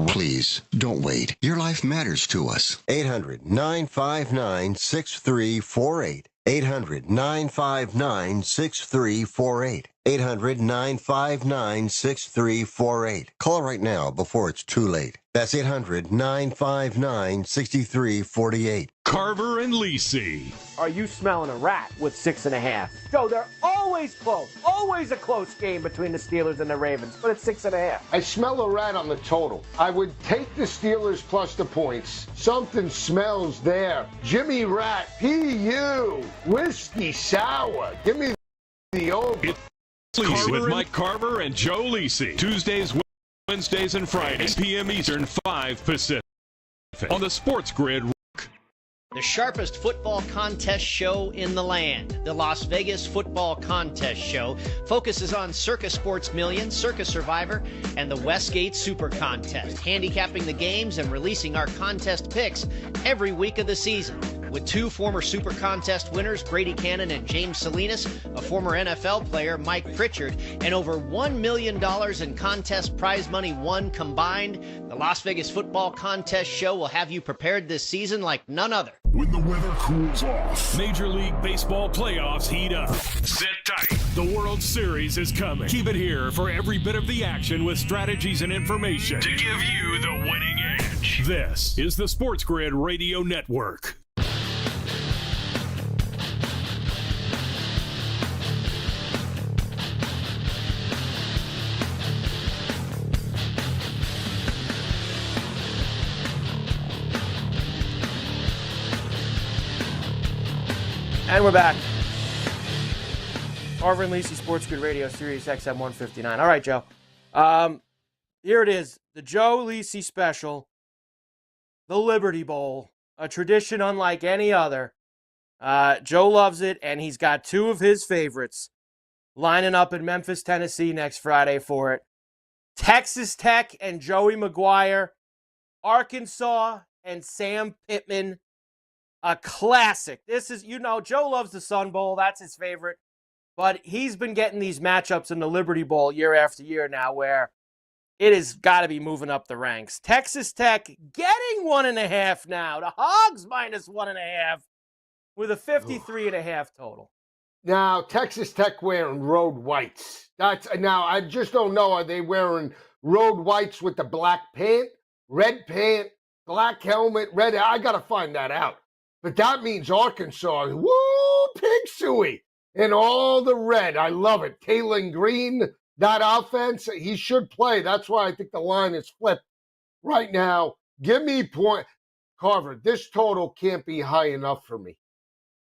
Please, don't wait. Your life matters to us.
800-959-6348. 800-959-6348. 800-959-6348. Call right now before it's too late. That's 800-959-6348.
Carver and Lisi.
Are you smelling a rat with 6.5? Joe, they're always close. Always a close game between the Steelers and the Ravens, but it's 6.5.
I smell a rat on the total. I would take the Steelers plus the points. Something smells there. Jimmy Rat, P.U. Whiskey Sour. Give me the over.
Lisi with Mike Carver and Joe Lisi. Tuesdays, Wednesdays, and Fridays, p.m. Eastern, 5 Pacific. On the Sports Grid.
The sharpest football contest show in the land, the Las Vegas Football Contest Show, focuses on Circus Sports Million, Circus Survivor, and the Westgate Super Contest, handicapping the games and releasing our contest picks every week of the season. With 2 former Super Contest winners, Brady Cannon and James Salinas, a former NFL player, Mike Pritchard, and over $1 million in contest prize money won combined, the Las Vegas Football Contest Show will have you prepared this season like none other.
When the weather cools off, Major League Baseball playoffs heat up. Sit tight. The World Series is coming. Keep it here for every bit of the action with strategies and information to give you the winning edge. This is the Sports Grid Radio Network.
And we're back. Carver and Lisi Sports Grid Radio, Sirius XM 159. All right, Joe. Here it is. The Joe Lisi special. The Liberty Bowl. A tradition unlike any other. Joe loves it, and he's got two of his favorites lining up in Memphis, Tennessee next Friday for it. Texas Tech and Joey McGuire. Arkansas and Sam Pittman. A classic. This is, Joe loves the Sun Bowl. That's his favorite. But he's been getting these matchups in the Liberty Bowl year after year now where it has got to be moving up the ranks. Texas Tech getting 1.5 now. The Hogs minus 1.5 with a 53.5 total.
Now, Texas Tech wearing road whites. Now, I just don't know. Are they wearing road whites with the black pant, red pant, black helmet, red? I got to find that out. But that means Arkansas, woo, pig suey, and all the red. I love it. Kalen Green, that offense, he should play. That's why I think the line is flipped right now. Give me point. Carver, this total can't be high enough for me.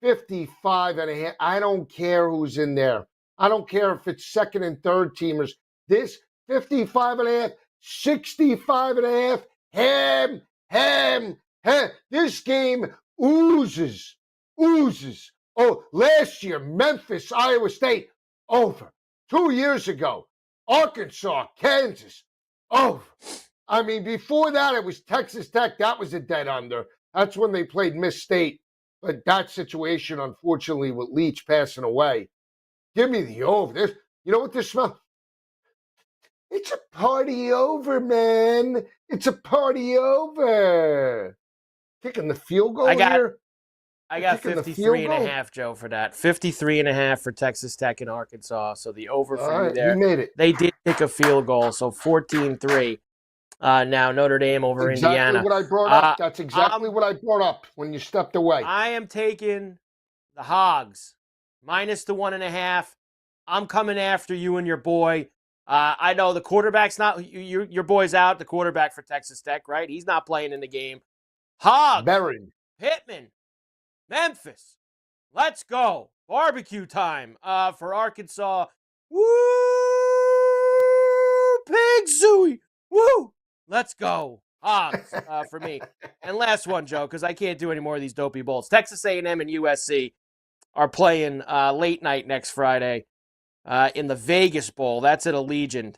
55.5. I don't care who's in there. I don't care if it's second and third teamers. This 55.5, 65.5, ham. This game oozes. Oh, last year, Memphis, Iowa State, over. 2 years ago, Arkansas, Kansas, over. I mean, before that, it was Texas Tech. That was a dead under. That's when they played Miss State. But that situation, unfortunately, with Leach passing away. Give me the over. This, you know what this smells? It's a party over, man. It's a party over. Kicking the field goal here?
I got 53.5, Joe, for that. 53.5 for Texas Tech and Arkansas. So the over for you there.
You made it.
They did kick a field goal, so 14-3. Now Notre Dame over Indiana.
Exactly what I brought up. That's exactly what I brought up when you stepped away.
I am taking the Hogs minus the 1.5. I'm coming after you and your boy. I know the quarterback's not. Your boy's out. The quarterback for Texas Tech, right? He's not playing in the game. Hogs, Pittman, Memphis. Let's go. Barbecue time for Arkansas. Woo! Pig suey. Woo! Let's go. Hogs for me. And last one, Joe, because I can't do any more of these dopey bowls. Texas A&M and USC are playing late night next Friday in the Vegas Bowl. That's at Allegiant.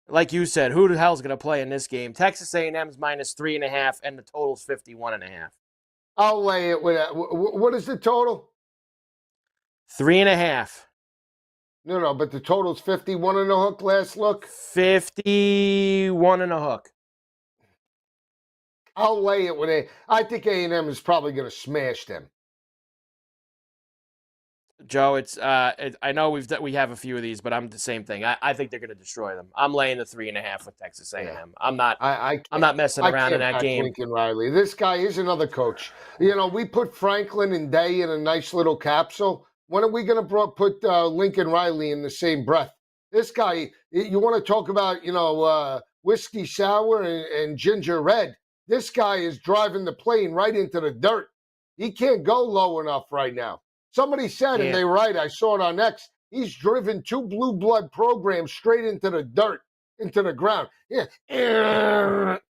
Like you said, who the hell's going to play in this game? Texas A&M's minus 3.5, and the total's 51.5.
I'll lay it with that. What is the total?
3.5.
No, but the total's 51 and a hook. Last look.
51 and a hook.
I'll lay it with A. I think A&M is probably going to smash them.
Joe, I know we have a few of these, but I'm the same thing. I think they're going to destroy them. I'm laying the 3.5 with Texas A&M.
Yeah.
I'm not messing around in that game.
Lincoln Riley. This guy is another coach. We put Franklin and Day in a nice little capsule. When are we going to put Lincoln Riley in the same breath? This guy, you want to talk about, whiskey sour and ginger red. This guy is driving the plane right into the dirt. He can't go low enough right now. Somebody said, and they're right, I saw it on X, he's driven 2 blue blood programs straight into the dirt, into the ground. Yeah.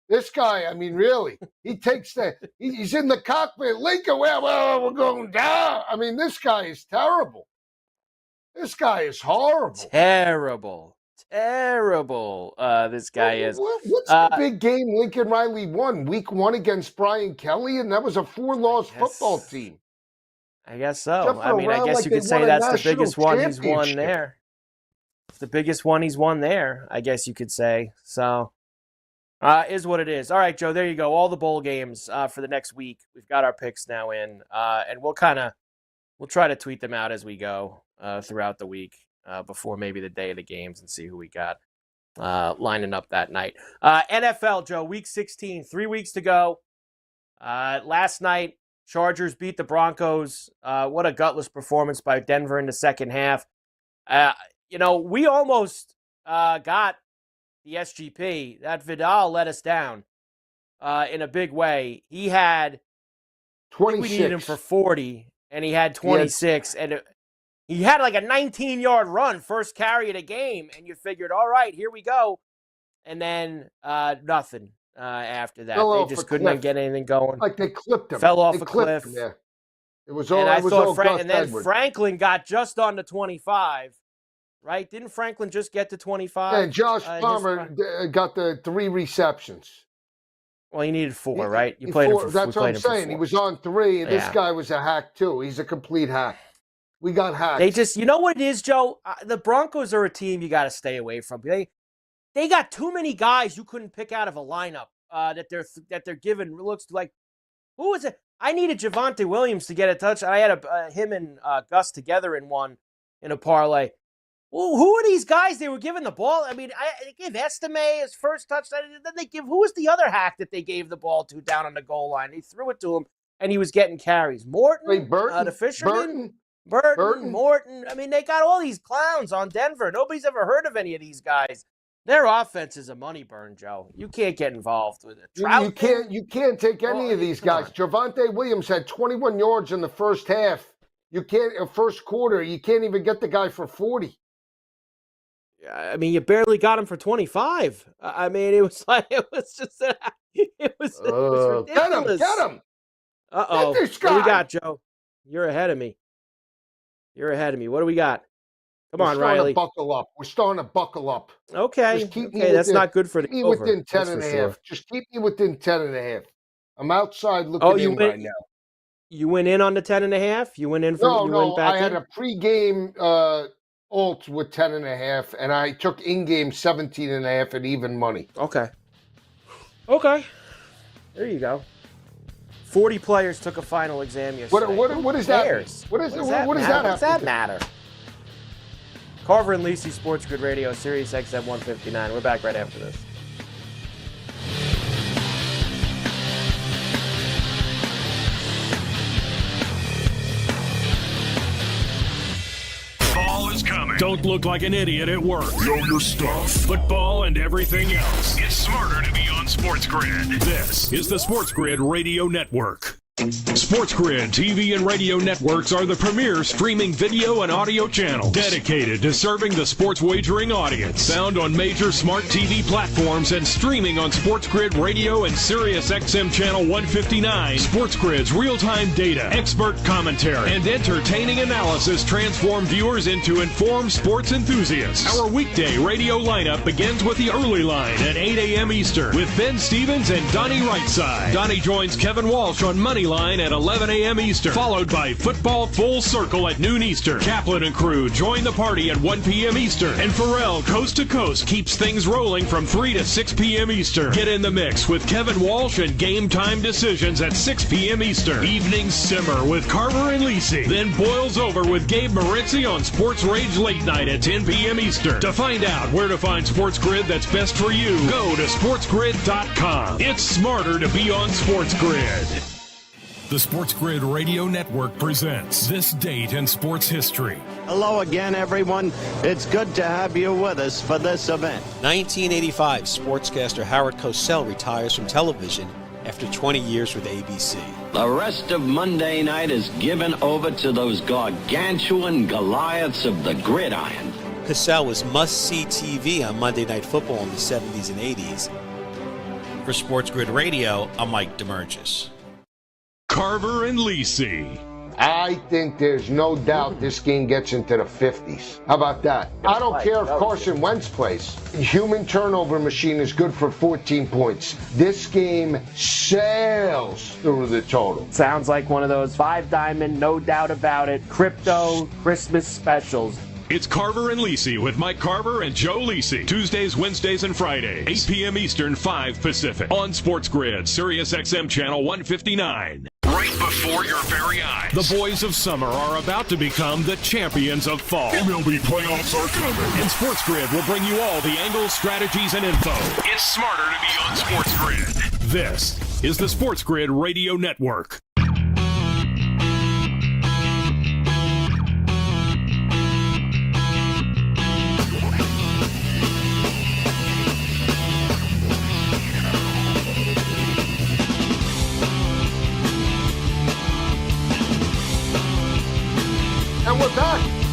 This guy, I mean, really, he takes he's in the cockpit. Lincoln, well, we're going down. I mean, this guy is terrible. This guy is horrible.
Terrible. This guy is.
What's the big game Lincoln Riley won? Week 1 against Brian Kelly, and that was a 4-loss football team.
I guess so. I mean, I guess you could say that's the biggest one he's won there. The biggest one he's won there, I guess you could say. So, is what it is. All right, Joe, there you go. All the bowl games for the next week. We've got our picks now in, and we'll try to tweet them out as we go throughout the week before maybe the day of the games and see who we got lining up that night. NFL, Joe, Week 16, 3 weeks to go. Last night, Chargers beat the Broncos. What a gutless performance by Denver in the second half. We almost got the SGP. That Vidal let us down in a big way. He had
26.
We needed him for 40, and he had 26, and he had like a 19-yard run, first carry of the game, and you figured, all right, here we go. And then nothing after that. They just couldn't get anything going.
Like they clipped him.
Fell off a cliff.
Yeah. It was all.
And then Franklin got just on the 25, right? Didn't Franklin just get to 25?
Yeah, and Josh Palmer got the 3 receptions.
Well, he needed 4, right? You played him for 4.
That's what I'm saying. He was on 3, and this guy was a hack too. He's a complete hack. We got hacked.
They just, you know what it is, Joe? The Broncos are a team you got to stay away from. They got too many guys you couldn't pick out of a lineup that they're giving looks like. Who was it? I needed Javonte Williams to get a touch. I had him and Gus together in a parlay. Well, who are these guys they were giving the ball? I mean, they gave Estime his first touchdown. Then they give, who was the other hack that they gave the ball to down on the goal line? They threw it to him, and he was getting carries. Morton,
Burton,
the fisherman, Burton, Morton. I mean, they got all these clowns on Denver. Nobody's ever heard of any of these guys. Their offense is a money burn, Joe. You can't get involved with it.
You can't take any of these guys. Javonte Williams had 21 yards in the first half. First quarter. You can't even get the guy for 40.
I mean, you barely got him for 25. I mean, it was ridiculous.
Get him.
Uh-oh.
Get this guy.
What do we got, Joe? You're ahead of me. What do we got? Come on, Riley.
We're starting to buckle up.
Okay. That's not good for the
keep me
over.
within 10.5. Sure. Just keep me within 10.5. I'm outside looking in right now.
You went in on the 10.5? You went in for
No. I had a pregame alt with 10.5, and I took in-game 17.5 at even money.
Okay. There you go. 40 players took a final exam yesterday.
What is that? What does that
matter? Carver and Lisi, Sports Grid Radio, Sirius XM 159. We're back right after this.
Fall is coming.
Don't look like an idiot at work.
Know your stuff.
Football and everything else.
It's smarter to be on Sports Grid.
This is the Sports Grid Radio Network. Sports Grid TV and radio networks are the premier streaming video and audio channels dedicated to serving the sports wagering audience. Found on major smart TV platforms and streaming on Sports Grid Radio and Sirius XM Channel 159. Sports Grid's real-time data, expert commentary, and entertaining analysis transform viewers into informed sports enthusiasts. Our weekday radio lineup begins with the early line at 8 a.m. Eastern with Ben Stevens and Donnie Rightside. Donnie joins Kevin Walsh on Money Line at 11 a.m. Eastern, followed by Football Full Circle at noon Eastern. Kaplan and crew join the party at 1 p.m. Eastern, and Pharrell Coast to Coast keeps things rolling from 3 to 6 p.m. Eastern. Get in the mix with Kevin Walsh and Game Time Decisions at 6 p.m. Eastern. Evenings simmer with Carver and Lisi, then boils over with Gabe Morency on Sports Rage Late Night at 10 p.m. Eastern. To find out where to find Sports Grid that's best for you, go to sportsgrid.com. It's smarter to be on Sports Grid. The Sports Grid Radio Network presents This Date in Sports History.
Hello again, everyone. It's good to have you with us for this event.
1985, sportscaster Howard Cosell retires from television after 20 years with ABC.
The rest of Monday night is given over to those gargantuan Goliaths of the gridiron.
Cosell was must-see TV on Monday Night Football in the 70s and 80s. For Sports Grid Radio, I'm Mike DeMurgis.
Carver and Lisi.
I think there's no doubt this game gets into the 50s. How about that? I don't care if Carson Wentz plays. Human turnover machine is good for 14 points. This game sails through the total.
Sounds like one of those 5-diamond, no doubt about it, crypto Christmas specials.
It's Carver and Lisi with Mike Carver and Joe Lisi. Tuesdays, Wednesdays, and Fridays. 8 p.m. Eastern, 5 Pacific. On Sports Grid, Sirius XM Channel 159.
Right before your very eyes.
The boys of summer are about to become the champions of fall.
MLB playoffs are coming.
And Sports Grid will bring you all the angles, strategies, and info.
It's smarter to be on Sports Grid.
This is the Sports Grid Radio Network.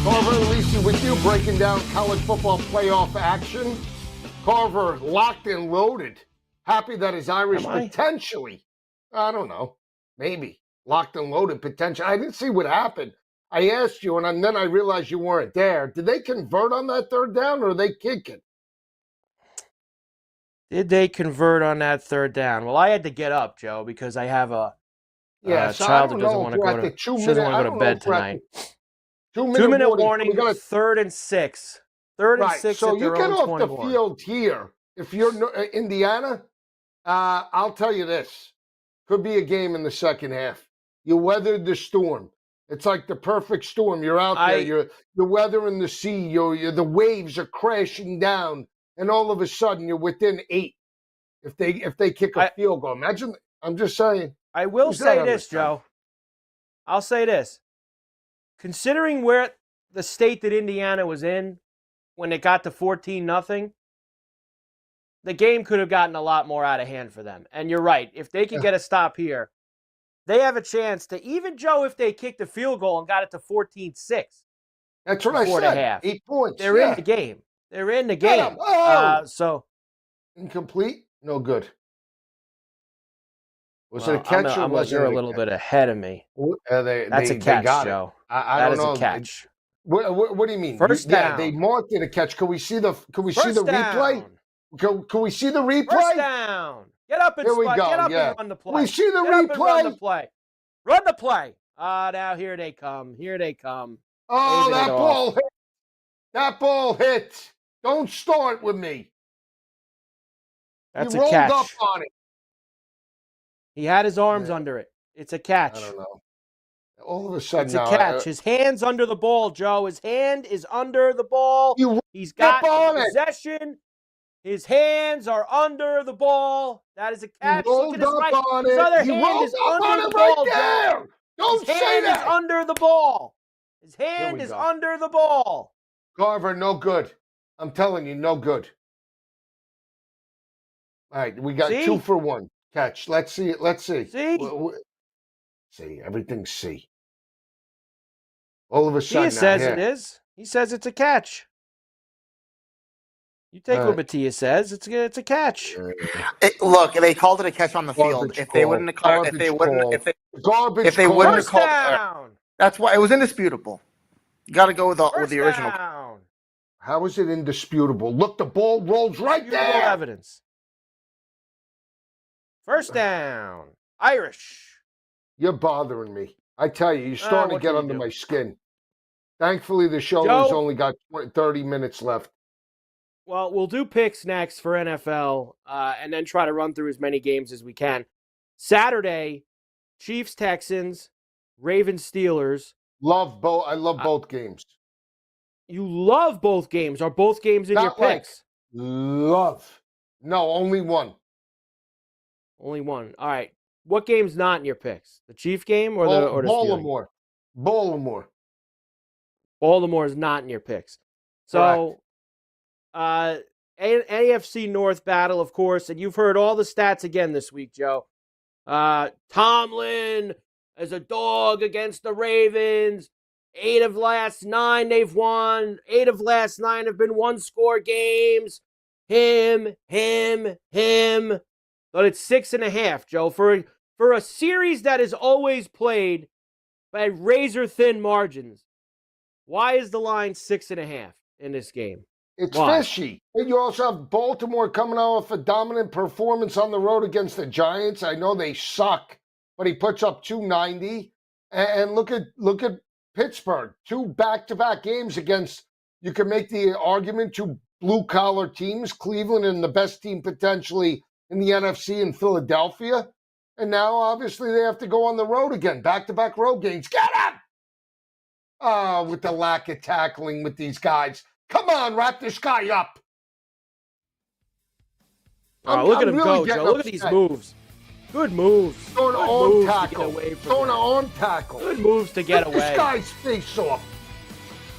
Carver and Lisi with you, breaking down college football playoff action. Carver locked and loaded. Happy that his Irish potentially, I don't know, maybe locked and loaded potential. I didn't see what happened. I asked you, and then I realized you weren't there. Did they convert on that third down, or are they kicking?
Did they convert on that third down? Well, I had to get up, Joe, because I have a child who doesn't want to go to bed tonight.
2-minute
warning, 3rd and 6. 3rd and 6
so
at their
you get
own
off
21.
the field here. If you're Indiana, I'll tell you this. Could be a game in the second half. You weathered the storm. It's like the perfect storm. You're out there. You're weathering the sea. The waves are crashing down, and all of a sudden you're within 8. If they kick a field goal, imagine. I'm just saying.
I will say this, Joe. I'll say this. Considering where the state that Indiana was in when it got to 14-0, the game could have gotten a lot more out of hand for them. And you're right. If they could get a stop here, they have a chance to, even Joe, if they kicked a field goal and got it to 14-6.
That's what I said.
The half,
8 points.
They're in the game. They're in the game. So
incomplete, no good. Was it a catch or was
you're a little bit ahead of me. That's a catch, Joe.
I don't know.
That is a catch.
What do you mean?
First down.
Yeah, they marked it a catch. Can we see the replay? Can we see the replay?
First down. Get up and
Here we go.
Get up
yeah.
and run the play.
We see the replay.
Run the play. Run the play. Now here they come. Here they come.
Oh, that ball hit. That ball hit. Don't start with me.
That's
he
a
rolled
catch.
Up on it.
He had his arms under it. It's a catch.
I don't know. All of a sudden,
it's a catch. His hand's under the ball, Joe. His hand is under the ball. He's got possession. His hands are under the ball. That is a catch. Look at his right. His other hand is under the ball, Joe.
Don't say that.
His hand is under the ball. His hand is under the ball.
Carver, no good. I'm telling you, no good. All right, we got 2 for 1 catch. Let's see it. Let's see. See, everything's C. All of a sudden,
he says it is. He says it's a catch. You take what Mattia says. It's a catch.
Look, they called it a catch on the field. If they wouldn't have called, if they wouldn't have called, that's why it was indisputable. You got to go with the original.
How is it indisputable? Look, the ball rolls right there.
Evidence. First down, Irish.
You're bothering me. I tell you, you're starting to get under my skin. Thankfully, the show has only got 30 minutes left.
Well, we'll do picks next for NFL and then try to run through as many games as we can. Saturday, Chiefs, Texans, Ravens, Steelers.
I love both games.
You love both games. Are both games in your picks?
Love. No, only one.
Only one. All right. What game's not in your picks? The Chief game or the
Baltimore?
Baltimore is not in your picks. So, AFC North battle, of course, and you've heard all the stats again this week, Joe. Tomlin is a dog against the Ravens. 8 of last 9 they've won. 8 of last 9 have been one-score games. Him. But it's 6.5, Joe. For a series that is always played by razor-thin margins, why is the line 6.5 in this game?
It's fishy. And you also have Baltimore coming off a dominant performance on the road against the Giants. I know they suck, but he puts up 290. And look at Pittsburgh. 2 back-to-back games against, you can make the argument, 2 blue-collar teams, Cleveland and the best team potentially in the NFC in Philadelphia. And now, obviously, they have to go on the road again. Back-to-back road games. Get him! With the lack of tackling with these guys. Come on, wrap this guy up.
Look at him go, Joe. Look at these moves. Good moves.
Going to arm tackle. Going to arm tackle.
Good moves to get away.
This guy's face off.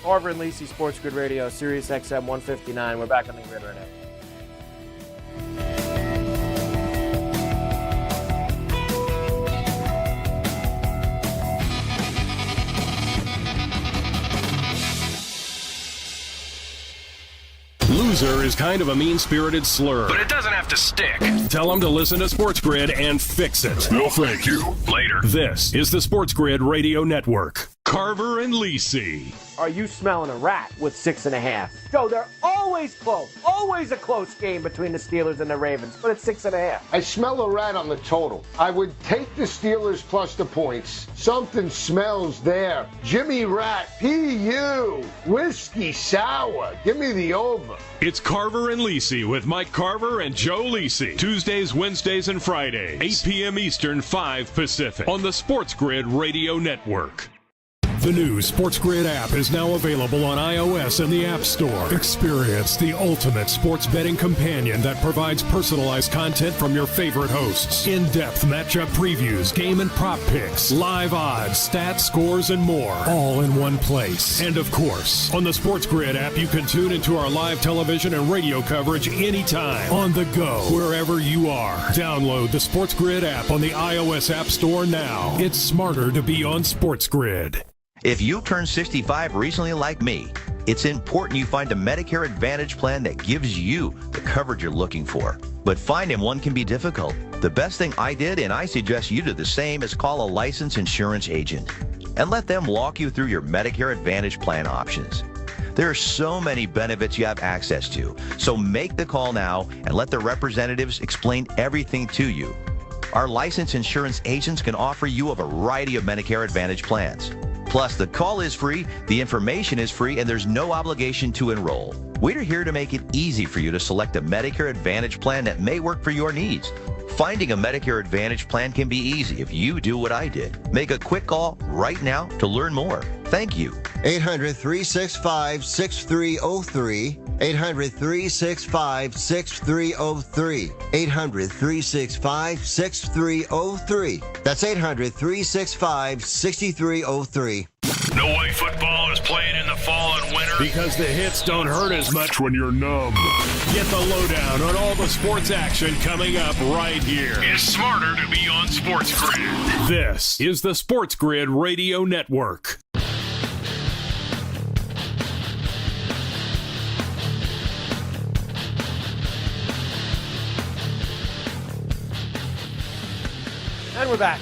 Carver and Lisi, Sports Grid Radio, Sirius XM 159. We're back on the grid right now.
Loser is kind of a mean-spirited slur.
But it doesn't have to stick.
Tell them to listen to Sports Grid and fix it.
No, thank you. Later.
This is the Sports Grid Radio Network. Carver and Lisi.
Are you smelling a rat with 6.5? Joe, they're always close. Always a close game between the Steelers and the Ravens, but it's 6.5.
I smell a rat on the total. I would take the Steelers plus the points. Something smells there. Jimmy Rat, PU, whiskey sour. Give me the over.
It's Carver and Lisi with Mike Carver and Joe Lisi. Tuesdays, Wednesdays, and Fridays. 8 p.m. Eastern, 5 Pacific. On the Sports Grid Radio Network. The new Sports Grid app is now available on iOS and the App Store. Experience the ultimate sports betting companion that provides personalized content from your favorite hosts. In-depth matchup previews, game and prop picks, live odds, stats, scores, and more. All in one place. And of course, on the Sports Grid app, you can tune into our live television and radio coverage anytime. On the go, wherever you are. Download the Sports Grid app on the iOS App Store now. It's smarter to be on Sports Grid.
If you turned 65 recently like me, it's important you find a Medicare Advantage plan that gives you the coverage you're looking for. But finding one can be difficult. The best thing I did, and I suggest you do the same, is call a licensed insurance agent and let them walk you through your Medicare Advantage plan options. There are so many benefits you have access to, so make the call now and let the representatives explain everything to you. Our licensed insurance agents can offer you a variety of Medicare Advantage plans. Plus, the call is free, the information is free, and there's no obligation to enroll. We're here to make it easy for you to select a Medicare Advantage plan that may work for your needs. Finding a Medicare Advantage plan can be easy if you do what I did. Make a quick call right now to learn more. Thank you.
800-365-6303. 800-365-6303. 800-365-6303. That's 800-365-6303.
No way football is playing in the fall and winter.
Because the hits don't hurt as much when you're numb. Get the lowdown on all the sports action coming up right here.
It's smarter to be on Sports Grid.
This is the Sports Grid Radio Network.
And we're back.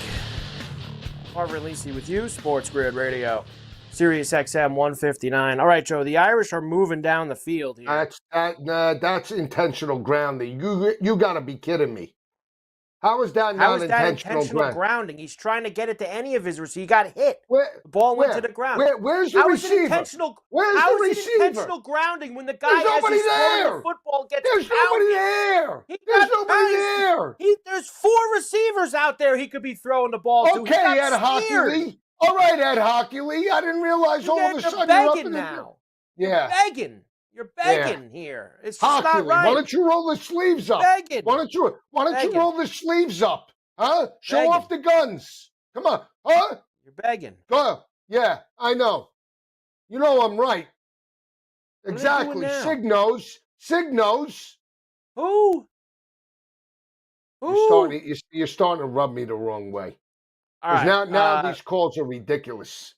Carver and Lisi with you, Sports Grid Radio, Sirius XM 159. All right, Joe, the Irish are moving down the field here.
That's intentional grounding. You got to be kidding me. How is that not intentional
grounding? He's trying to get it to any of his receivers. He got hit. The ball went to the ground.
Where's the receiver? Where's the receiver?
Intentional grounding when the guy
There's nobody there.
The football gets
There's nobody there. There's nobody there.
There's 4 receivers out there he could be throwing the ball to.
Okay, Ed Hockley. All right, Ed Hockley. I didn't realize all of a sudden you're up in
now.
Yeah.
You're begging here. It's just
Hockley,
not right.
Why don't you roll the sleeves up?
Begging.
Why don't you roll the sleeves up? Huh? Show
Begging.
off the guns. Come on. Huh?
You're begging.
Go. Yeah, I know. You know I'm right.
What
Exactly.
are they doing now?
Signos.
Who?
You're starting to rub me the wrong way.
All right.
Now these calls are ridiculous.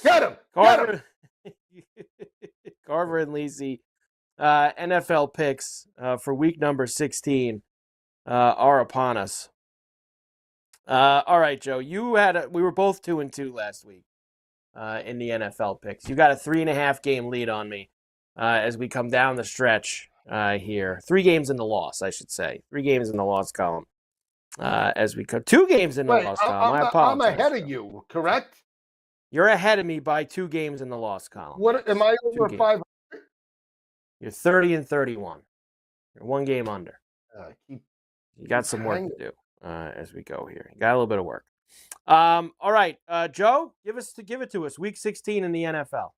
Get him!
Carver and Lisi, NFL picks for week number 16 are upon us. All right, Joe, we were both 2-2 last week in the NFL picks. You got a 3.5 game lead on me as we come down the stretch here. 3 games in the loss, I should say. 3 games in the loss column as we come. 2 games in the loss column. I apologize.
I'm ahead of you, correct?
You're ahead of me by 2 games in the loss column.
What am I over 500?
You're 30-31. You're 1 game under. You got some work to do as we go here. You got a little bit of work. All right, Joe, give it to us. Week 16 in the NFL.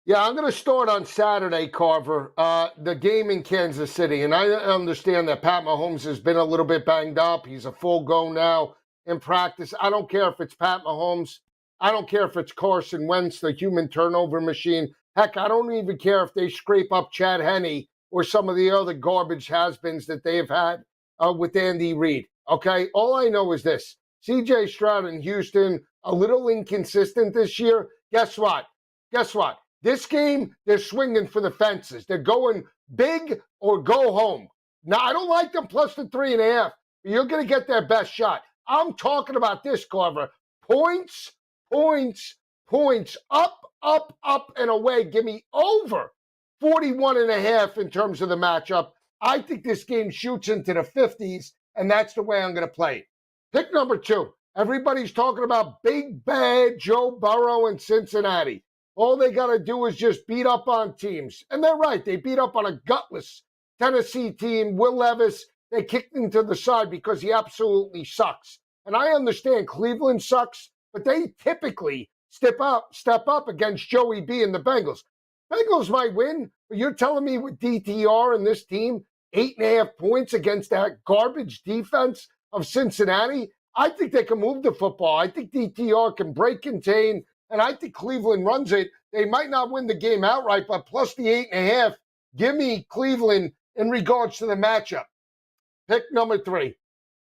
Yeah, I'm going to start on Saturday, Carver. The game in Kansas City, and I understand that Pat Mahomes has been a little bit banged up. He's a full go now in practice. I don't care if it's Pat Mahomes. I don't care if it's Carson Wentz, the human turnover machine. Heck, I don't even care if they scrape up Chad Henne or some of the other garbage has-beens that they have had with Andy Reid. Okay? All I know is this. C.J. Stroud in Houston, a little inconsistent this year. Guess what? This game, they're swinging for the fences. They're going big or go home. Now, I don't like them plus the 3.5. You're going to get their best shot. I'm talking about this, Carver. Points, points, points. Up, up, up, and away. Give me over 41.5 in terms of the matchup. I think this game shoots into the 50s, and that's the way I'm going to play it. Pick number 2. Everybody's talking about big, bad Joe Burrow in Cincinnati. All they got to do is just beat up on teams. And they're right. They beat up on a gutless Tennessee team. Will Levis, they kicked him to the side because he absolutely sucks. And I understand Cleveland sucks, but they typically step up against Joey B and the Bengals. Bengals might win, but you're telling me with DTR and this team, 8.5 points against that garbage defense of Cincinnati? I think they can move the football. I think DTR can break, contain, and I think Cleveland runs it. They might not win the game outright, but plus the 8.5, give me Cleveland in regards to the matchup. Pick number 3.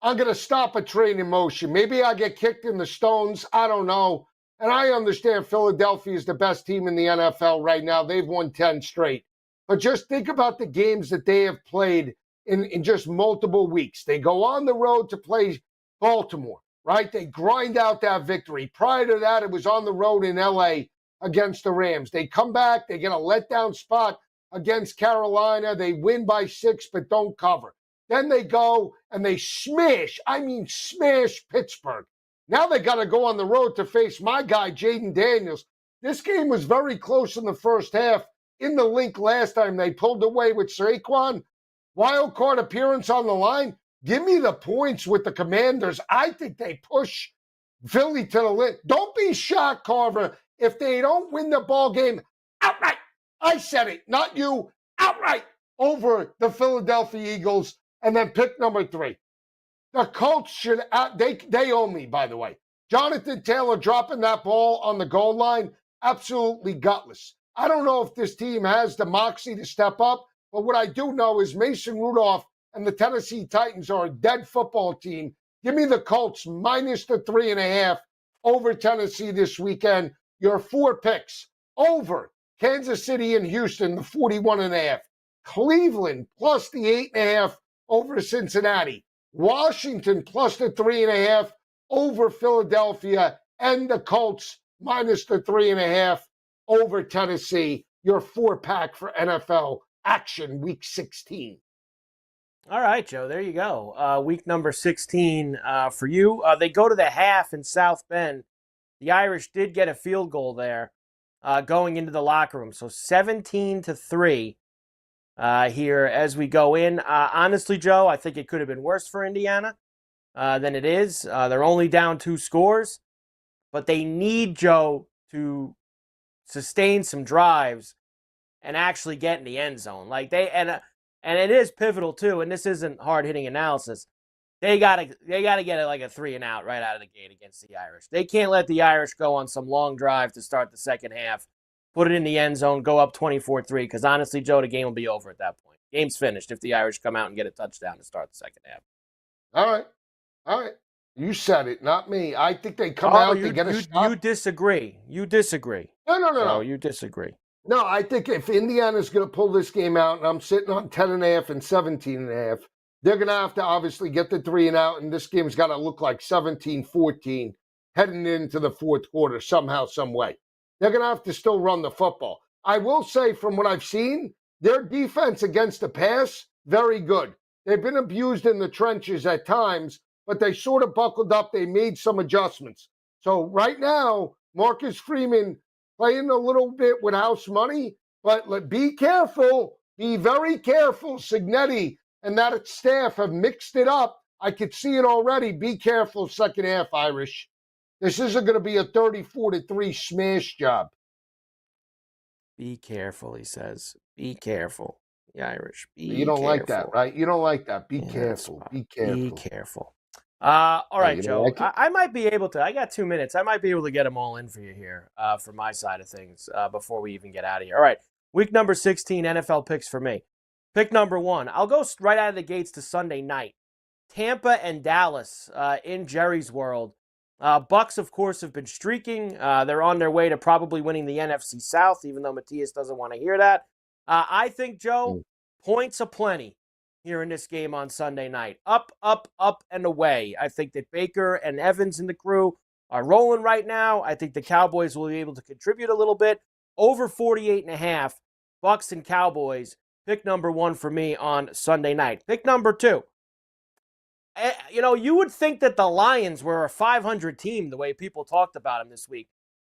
I'm going to stop a train in motion. Maybe I get kicked in the stones. I don't know. And I understand Philadelphia is the best team in the NFL right now. They've won 10 straight. But just think about the games that they have played in just multiple weeks. They go on the road to play Baltimore, right? They grind out that victory. Prior to that, it was on the road in L.A. against the Rams. They come back. They get a letdown spot against Carolina. They win by 6, but don't cover. Then they go and they smash Pittsburgh. Now they got to go on the road to face my guy, Jaden Daniels. This game was very close in the first half. In the link last time, they pulled away with Saquon. Wild card appearance on the line. Give me the points with the Commanders. I think they push Philly to the link. Don't be shocked, Carver, if they don't win the ball game outright. I said it, not you. Outright over the Philadelphia Eagles. And then pick number 3. The Colts should they owe me, by the way. Jonathan Taylor dropping that ball on the goal line, absolutely gutless. I don't know if this team has the moxie to step up, but what I do know is Mason Rudolph and the Tennessee Titans are a dead football team. Give me the Colts minus the 3.5 over Tennessee this weekend. Your 4 picks over Kansas City and Houston, the 41.5. Cleveland plus the 8.5 over Cincinnati. Washington plus the 3.5 over Philadelphia, and the Colts minus the 3.5 over Tennessee. Your 4-pack for NFL action week 16.
All right, Joe, there you go. Week number 16 for you. They go to the half in South Bend. The Irish did get a field goal there going into the locker room. So 17-3 here as we go in. Honestly, Joe, I think it could have been worse for Indiana than it is. They're only down 2 scores, but they need Joe to sustain some drives and actually get in the end zone. Like and it is pivotal too. And this isn't hard hitting analysis. They gotta get like a 3 and out right out of the gate against the Irish. They can't let the Irish go on some long drive to start the second half, put it in the end zone, go up 24-3. Because honestly, Joe, the game will be over at that point. Game's finished if the Irish come out and get a touchdown to start the second half.
All right. You said it, not me. I think they come out, they get a stop.
You disagree.
No.
You disagree.
No, I think if Indiana's going to pull this game out, and I'm sitting on 10.5 and 17.5, they're going to have to obviously get the 3 and out, and this game's got to look like 17-14 heading into the fourth quarter somehow, some way. They're going to have to still run the football. I will say, from what I've seen, their defense against the pass, very good. They've been abused in the trenches at times, but they sort of buckled up. They made some adjustments. So right now, Marcus Freeman playing a little bit with house money, but be careful. Be very careful. Signetti and that staff have mixed it up. I could see it already. Be careful second half, Irish. This isn't going to be a 34-3 smash job.
Be careful, he says. Be careful, the Irish.
You don't like that, right? You don't like that. Be careful. Be careful.
Be careful. All right, Joe. Like I might be able to. I got 2 minutes. I might be able to get them all in for you here for my side of things before we even get out of here. All right. Week number 16, NFL picks for me. Pick number 1. I'll go right out of the gates to Sunday night. Tampa and Dallas in Jerry's World. Bucks, of course, have been streaking. They're on their way to probably winning the NFC South, even though Matthias doesn't want to hear that. I think, Joe, points aplenty here in this game on Sunday night. Up, up, up, and away. I think that Baker and Evans and the crew are rolling right now. I think the Cowboys will be able to contribute a little bit. Over 48.5, Bucks and Cowboys. Pick number 1 for me on Sunday night. Pick number 2. You would think that the Lions were a 500 team the way people talked about them this week.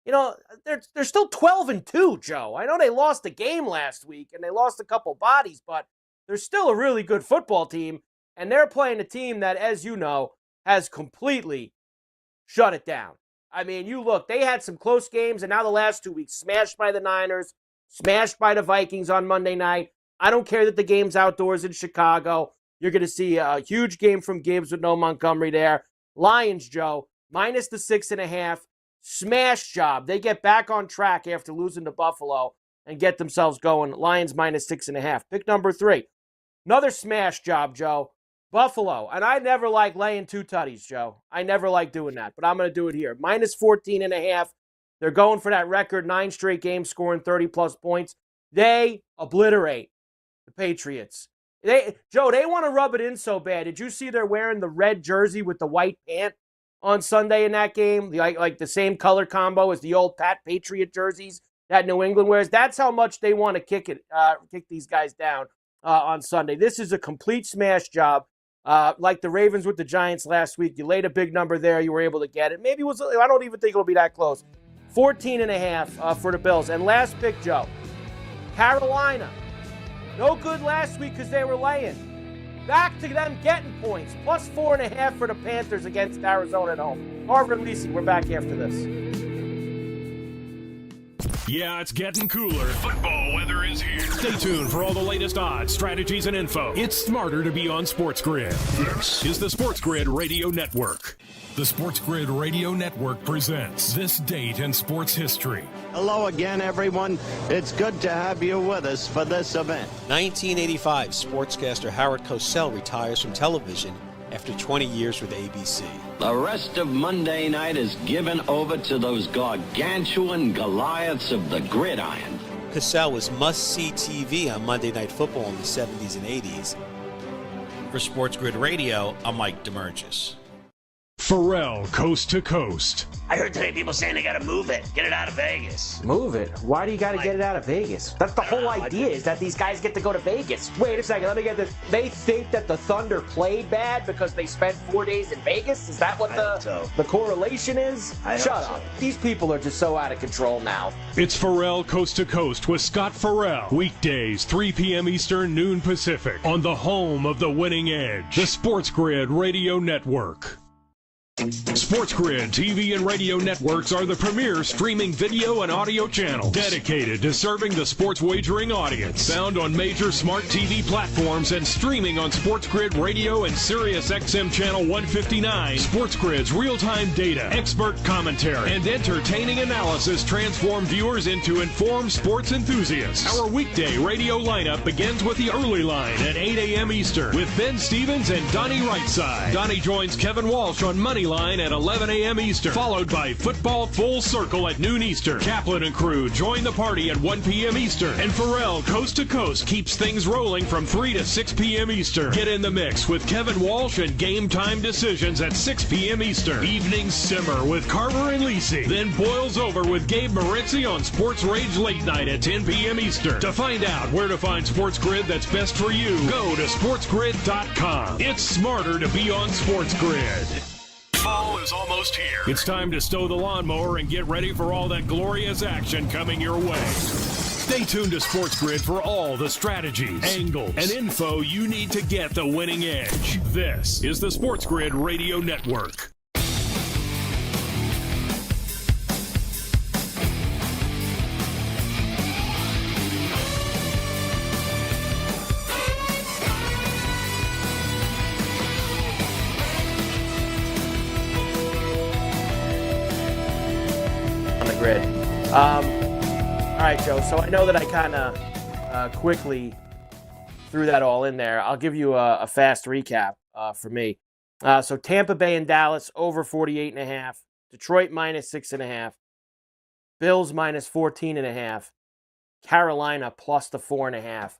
They're still 12-2, Joe. I know they lost a game last week and they lost a couple bodies, but they're still a really good football team, and they're playing a team that, as you know, has completely shut it down. I mean, you look, they had some close games, and now the last 2 weeks, smashed by the Niners, smashed by the Vikings on Monday night. I don't care that the game's outdoors in Chicago. You're going to see a huge game from Gibbs with no Montgomery there. Lions, Joe, minus the 6.5. Smash job. They get back on track after losing to Buffalo and get themselves going. Lions minus 6.5. Pick number 3. Another smash job, Joe. Buffalo. And I never like laying 2 tutties, Joe. I never like doing that, but I'm going to do it here. Minus 14.5. They're going for that record 9 straight games, scoring 30-plus points. They obliterate the Patriots. Joe, they want to rub it in so bad. Did you see they're wearing the red jersey with the white pant on Sunday in that game? Like the same color combo as the old Pat Patriot jerseys that New England wears. That's how much they want to kick these guys down on Sunday. This is a complete smash job. Like the Ravens with the Giants last week. You laid a big number there. You were able to get it. I don't even think it'll be that close. 14.5 for the Bills. And last pick, Joe. Carolina. No good last week because they were laying. Back to them getting points. Plus 4.5 for the Panthers against Arizona at home. Carver and Lisi, we're back after this.
Yeah, it's getting cooler. Football weather is here. Stay tuned for all the latest odds, strategies, and info. It's smarter to be on Sports Grid. This is the Sports Grid Radio Network. The Sports Grid Radio Network presents This Date in Sports History.
Hello again, everyone. It's good to have you with us for this event.
1985, sportscaster Howard Cosell retires from television after 20 years with ABC.
The rest of Monday night is given over to those gargantuan Goliaths of the gridiron.
Cosell was must-see TV on Monday Night Football in the 70s and 80s. For Sports Grid Radio, I'm Mike DeMurgis.
Pharrell, Coast to Coast.
I heard today people saying they gotta move it. Get it out of Vegas.
Move it? Why do you gotta get it out of Vegas? That's the whole idea, is that these guys get to go to Vegas. Wait a second, let me get this. They think that the Thunder played bad because they spent 4 days in Vegas? Is that what the correlation is? Shut up. These people are just so out of control now.
It's Pharrell, Coast to Coast with Scott Farrell. Weekdays, 3 p.m. Eastern, noon Pacific. On the home of the winning edge. The Sports Grid Radio Network. Sports Grid TV and radio networks are the premier streaming video and audio channels dedicated to serving the sports wagering audience. Found on major smart TV platforms and streaming on Sports Grid Radio and Sirius XM Channel 159. Sports Grid's real-time data, expert commentary, and entertaining analysis transform viewers into informed sports enthusiasts. Our weekday radio lineup begins with the early line at 8 a.m. Eastern with Ben Stevens and Donnie Rightside. Donnie joins Kevin Walsh on Money Line at 11 a.m. Eastern, followed by Football Full Circle at noon Eastern. Kaplan and crew join the party at 1 p.m. Eastern. And Pharrell, Coast to Coast, keeps things rolling from 3 to 6 p.m. Eastern. Get in the mix with Kevin Walsh and Game Time Decisions at 6 p.m. Eastern. Evenings simmer with Carver and Lisi. Then boils over with Gabe Morency on Sports Rage Late Night at 10 p.m. Eastern. To find out where to find Sports Grid that's best for you, go to sportsgrid.com. It's smarter to be on Sports Grid.
Fall is almost here.
It's time to stow the lawnmower and get ready for all that glorious action coming your way. Stay tuned to Sports Grid for all the strategies, angles, and info you need to get the winning edge. This is the Sports Grid Radio Network.
Grid. All right, Joe. So I know that I kind of quickly threw that all in there. I'll give you a fast recap for me. So Tampa Bay and Dallas over 48.5. Detroit minus 6.5. Bills minus 14.5. Carolina plus the 4.5.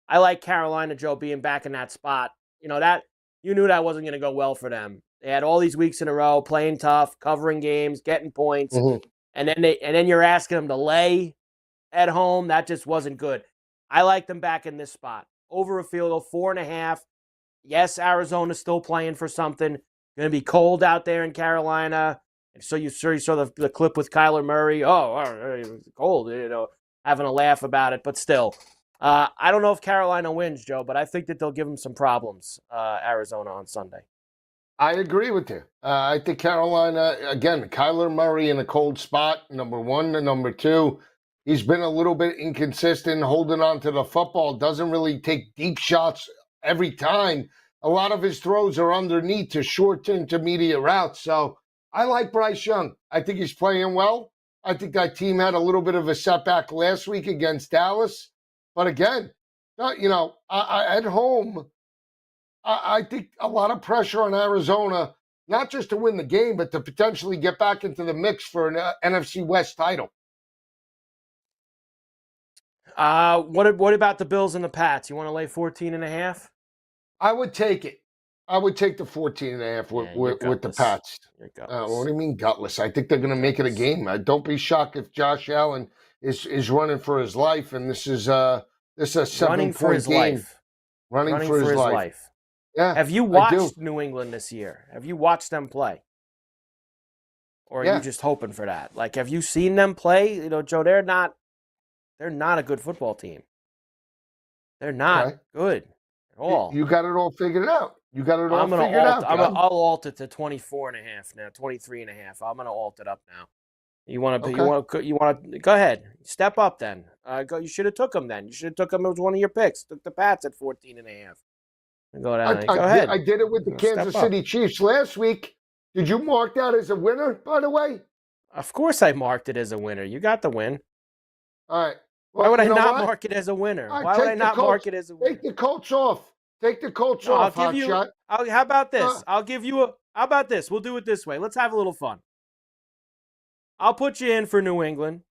I like Carolina, Joe, being back in that spot. You know, that you knew that wasn't going to go well for them. They had all these weeks in a row playing tough, covering games, getting points, and then you're asking them to lay at home. That just wasn't good. I like them back in this spot. Over a field goal, 4.5. Yes, Arizona's still playing for something. Going to be cold out there in Carolina. So you saw the clip with Kyler Murray. Oh, it was cold, having a laugh about it. But still, I don't know if Carolina wins, Joe, but I think that they'll give them some problems, Arizona, on Sunday.
I agree with you. I think Carolina, again, Kyler Murray in a cold spot, number one. And number two, he's been a little bit inconsistent holding on to the football, doesn't really take deep shots every time. A lot of his throws are underneath to short to intermediate routes. So I like Bryce Young. I think he's playing well. I think that team had a little bit of a setback last week against Dallas. But again, at home, I think a lot of pressure on Arizona, not just to win the game, but to potentially get back into the mix for an NFC West title.
What about the Bills and the Pats? You want to lay 14.5?
I would take it. I would take the 14.5 with the Pats. What do you mean gutless? I think they're going to make it a game. Don't be shocked if Josh Allen is running for his life, and this is a 7-point game. Running for his life. Yeah.
Have you watched New England this year? Have you watched them play? Or are you just hoping for that? Like, have you seen them play? Joe, they're not a good football team. They're not good at all.
You got it all figured out. I'll
alt it to 24.5 now, 23.5. I'm gonna alt it up now. You want to go ahead. Step up then. You should have took them then. You should have took them as one of your picks. Took the Pats at 14.5. Go down. Go ahead.
I did it with the Kansas City Chiefs last week. Did you mark that as a winner, by the way?
Of course I marked it as a winner. You got the win.
All right.
Why would I not mark it as a winner? Why would I not mark it as a winner?
Take the Colts off. Take the Colts off, hotshot.
How about this? How about this? We'll do it this way. Let's have a little fun. I'll put you in for New England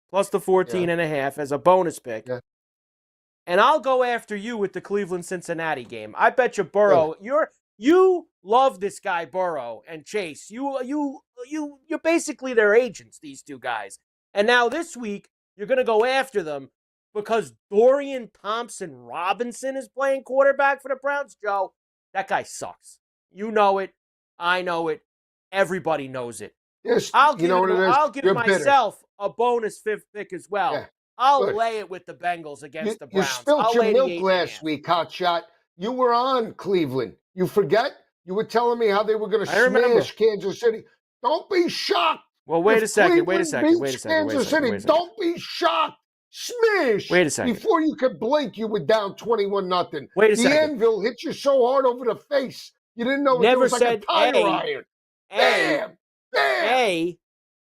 plus the 14.5 as a bonus pick. Yeah. And I'll go after you with the Cleveland-Cincinnati game. I bet you Burrow, you love this guy Burrow and Chase. You're basically their agents, these two guys. And now this week, you're going to go after them because Dorian Thompson-Robinson is playing quarterback for the Browns. Joe, that guy sucks. You know it. I know it. Everybody knows it.
Yes,
I'll give myself a bonus fifth pick as well. Yeah. I'll lay it with the Bengals against the Browns.
You spilled your milk last week, hotshot. You were on Cleveland. You forget? You were telling me how they were going to smash Kansas City. Don't be shocked.
Well, wait a second.
Kansas City. Don't be shocked. Smash.
Wait a second.
Before you could blink, you were down 21-0.
Wait a second.
The anvil hit you so hard over the face. You didn't know it was like a tire iron. Damn.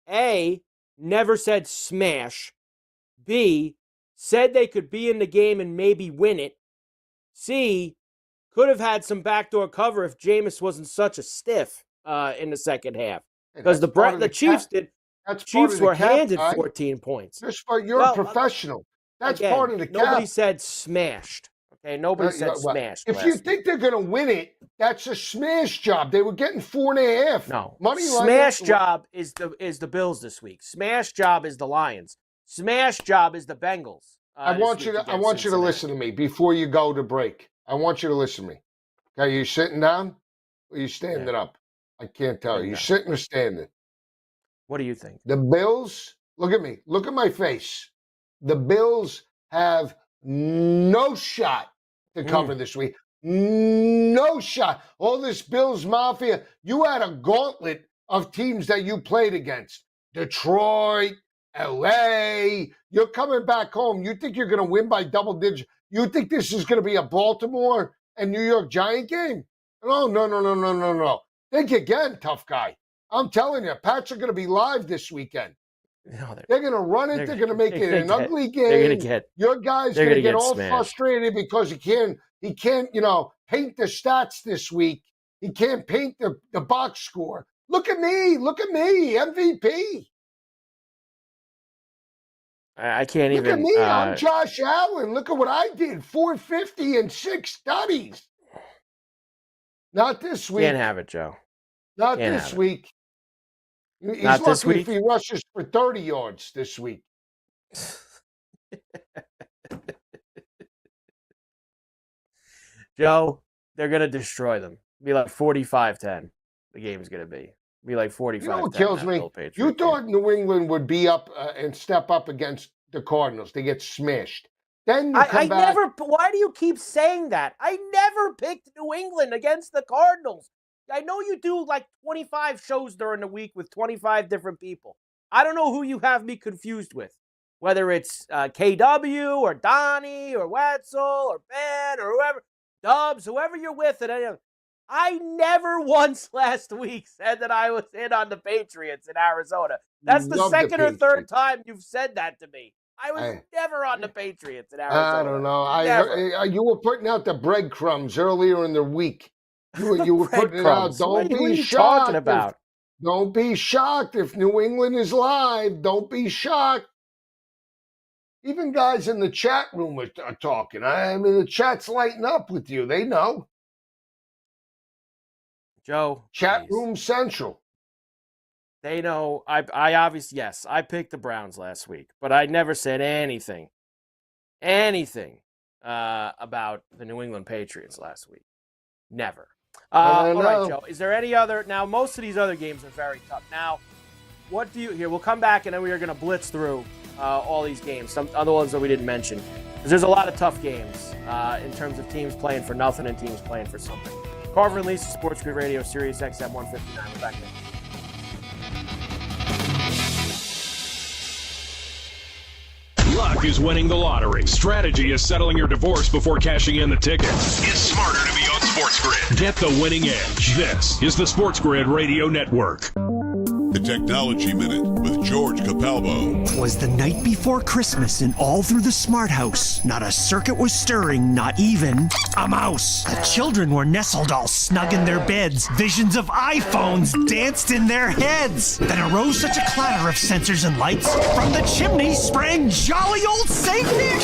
A, never said smash. B, said they could be in the game and maybe win it. C, could have had some backdoor cover if Jameis wasn't such a stiff in the second half. Because the Chiefs did. Chiefs were handed 14 points.
You're a professional. That's part of the cap.
Nobody said smashed. Okay, nobody said smashed.
If you think they're going to win it, that's a smash job. They were getting 4.5.
No, smash job is the Bills this week. Smash job is the Lions. Smash job is the Bengals.
I want you to listen to me before you go to break. I want you to listen to me. Okay, you sitting down or you standing up? I can't tell you. You sitting or standing?
What do you think?
The Bills, look at me. Look at my face. The Bills have no shot to cover this week. No shot. All this Bills Mafia, you had a gauntlet of teams that you played against. Detroit, L.A., you're coming back home. You think you're going to win by double digits? You think this is going to be a Baltimore and New York Giant game? No. Think again, tough guy. I'm telling you, Pats are going to be live this weekend.
No,
they're going to run it. They're going to make it an ugly game. Your guy's going to get all frustrated because he can't, paint the stats this week. He can't paint the box score. Look at me. Look at me. MVP.
I can't
Look
even.
at me. I'm Josh Allen. Look at what I did. 450 and 6 studies. Not this week.
Can't have it, Joe.
Not this week. He's
Not
lucky
this week?
if he rushes for 30 yards this week.
Joe, they're going to destroy them. Be like 45-10. The game's going to be. Be like 45-10.
You know what kills me? You thought New England would be up and step up against the Cardinals. They get smashed. Then you come back.
Why do you keep saying that? I never picked New England against the Cardinals. I know you do like 25 shows during the week with 25 different people. I don't know who you have me confused with. Whether it's KW or Donnie or Wetzel or Ben or whoever, Dubs, whoever you're with. And I never once last week said that I was in on the Patriots in Arizona. That's the second or third time you've said that to me. I was never on the Patriots in Arizona.
I don't know. You were putting out the breadcrumbs earlier in the week. You were putting it out. Don't be shocked.
Talking about?
Don't be shocked if New England is live. Don't be shocked. Even guys in the chat room are talking. I mean, the chat's lighting up with you. They know.
Joe.
Chat room central.
They know. I obviously, yes, I picked the Browns last week, but I never said anything about the New England Patriots last week. Never. All right, Joe. Is there any other? Now, most of these other games are very tough. Now, what do you here? We'll come back and then we are going to blitz through all these games, some other ones that we didn't mention. Because there's a lot of tough games in terms of teams playing for nothing and teams playing for something. Carver and Lisi, Sports Grid Radio, Sirius XM 159. We're back there.
Luck is winning the lottery. Strategy is settling your divorce before cashing in the tickets.
It's smarter to be on Sports Grid.
Get the winning edge. This is the Sports Grid Radio Network.
The Technology Minute with George Capalbo.
Was the night before Christmas, and all through the smart house, not a circuit was stirring, not even a mouse. The children were nestled all snug in their beds. Visions of iPhones danced in their heads. Then arose such a clatter of sensors and lights. From the chimney sprang jolly old Saint Nick.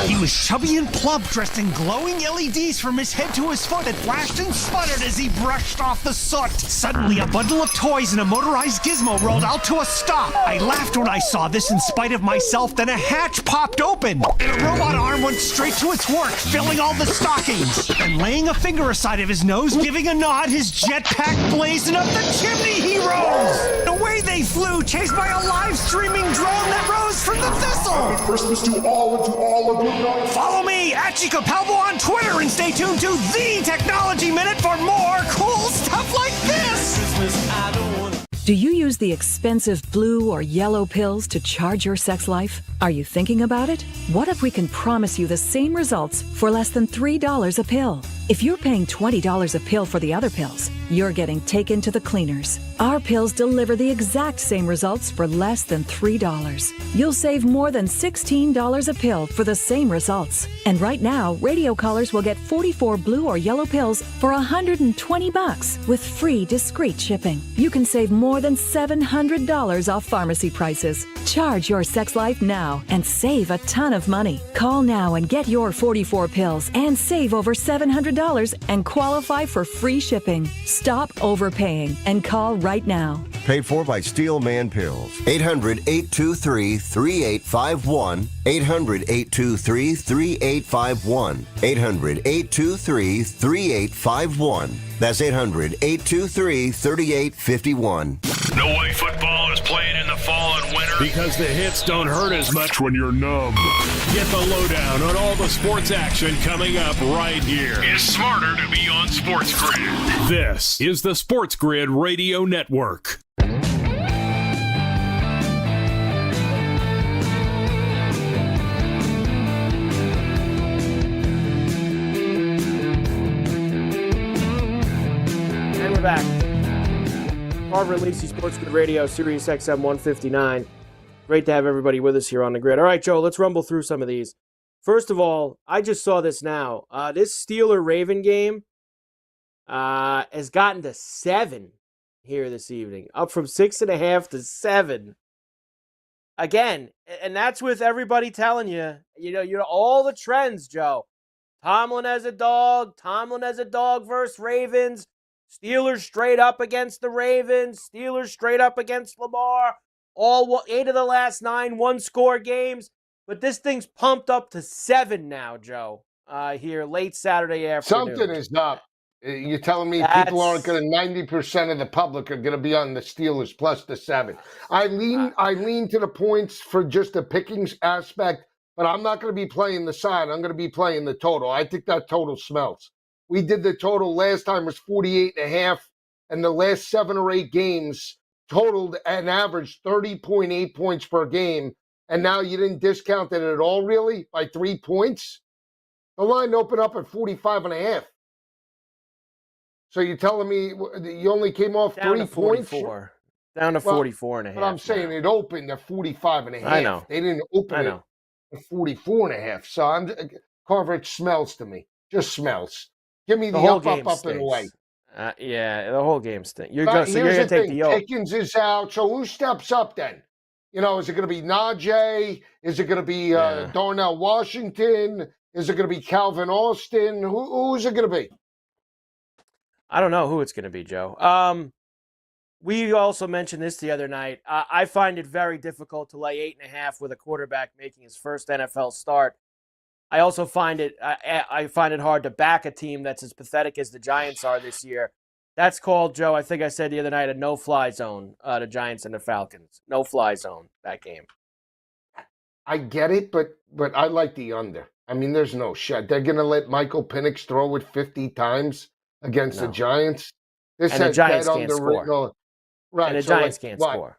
He was chubby and plump, dressed in glowing LEDs from his head to his foot. It flashed and sputtered as he brushed off the soot. Suddenly, a bundle of toys and a motorized gizmo rolled out to a stop. I laughed when I saw this in spite of myself. Then a hatch popped open, and a robot arm went straight to its work, filling all the stockings. And laying a finger aside of his nose, giving a nod, his jetpack blazing up the chimney he rose. Away they flew, chased by a live streaming drone that rose from the thistle.
Happy Christmas to all and to all a good night.
Follow me at Capalbo on Twitter and stay tuned to The Technology Minute for more cool stuff like this. Christmas, I don't want.
Do you use the expensive blue or yellow pills to charge your sex life? Are you thinking about it? What if we can promise you the same results for less than $3 a pill? If you're paying $20 a pill for the other pills, you're getting taken to the cleaners. Our pills deliver the exact same results for less than $3. You'll save more than $16 a pill for the same results. And right now, radio callers will get 44 blue or yellow pills for $120 with free discreet shipping. You can save more than $700 off pharmacy prices. Charge your sex life now and save a ton of money. Call now and get your 44 pills and save over $700 and qualify for free shipping. Stop overpaying and call right now.
Paid for by Steel Man Pills. 800-823-3851. 800-823-3851. 800-823-3851. That's 800-823-3851.
No way football is playing in the fall and winter.
Because the hits don't hurt as much when you're numb. Get the lowdown on all the sports action coming up right here.
It's smarter to be on Sports Grid.
This is the Sports Grid Radio Network.
And we're back. Carver and Lisi, Sports Grid Radio, Sirius XM 159. Great to have everybody with us here on the grid. All right, Joe, let's rumble through some of these. First of all, I just saw this now. This Steeler-Raven game has gotten to 7 here this evening, up from 6.5 to 7. Again, and that's with everybody telling you, all the trends, Joe. Tomlin as a dog versus Ravens. Steelers straight up against the Ravens. Steelers straight up against Lamar. All 8 of the last 9 one-score games. But this thing's pumped up to 7 now, Joe, here late Saturday afternoon.
Something is up. You're telling me people aren't going to, 90% of the public are going to be on the Steelers plus the 7. I lean to the points for just the pickings aspect, but I'm not going to be playing the side. I'm going to be playing the total. I think that total smells. We did the total last time was 48.5, and the last 7 or 8 games totaled an average 30.8 points per game, and now you didn't discount it at all, really, by 3 points? The line opened up at 45.5. So you're telling me you only came off
down
3
to 44.
points?
Down to 44.5.
But I'm saying it opened at 45.5.
I know.
They didn't open it at 44.5. So Carver, it smells to me. Just smells. Give me the
whole
up,
game
up,
stinks.
and away.
Yeah, the whole game stinks. You're
Here's
going to
the
take
thing.
the over.
Pickens is out. So who steps up then? Is it going to be Najee? Is it going to be Darnell Washington? Is it going to be Calvin Austin? Who's it going to be?
I don't know who it's going to be, Joe. We also mentioned this the other night. I find it very difficult to lay 8.5 with a quarterback making his first NFL start. I also find it hard to back a team that's as pathetic as the Giants are this year. That's called, Joe, I think I said the other night, a no-fly zone, the Giants and the Falcons. No-fly zone, that game.
I get it, but I like the under. I mean, there's no shot. They're going to let Michael Penix throw it 50 times against the Giants. This
and the Giants can't
under
score.
Right.
And the Giants can't score.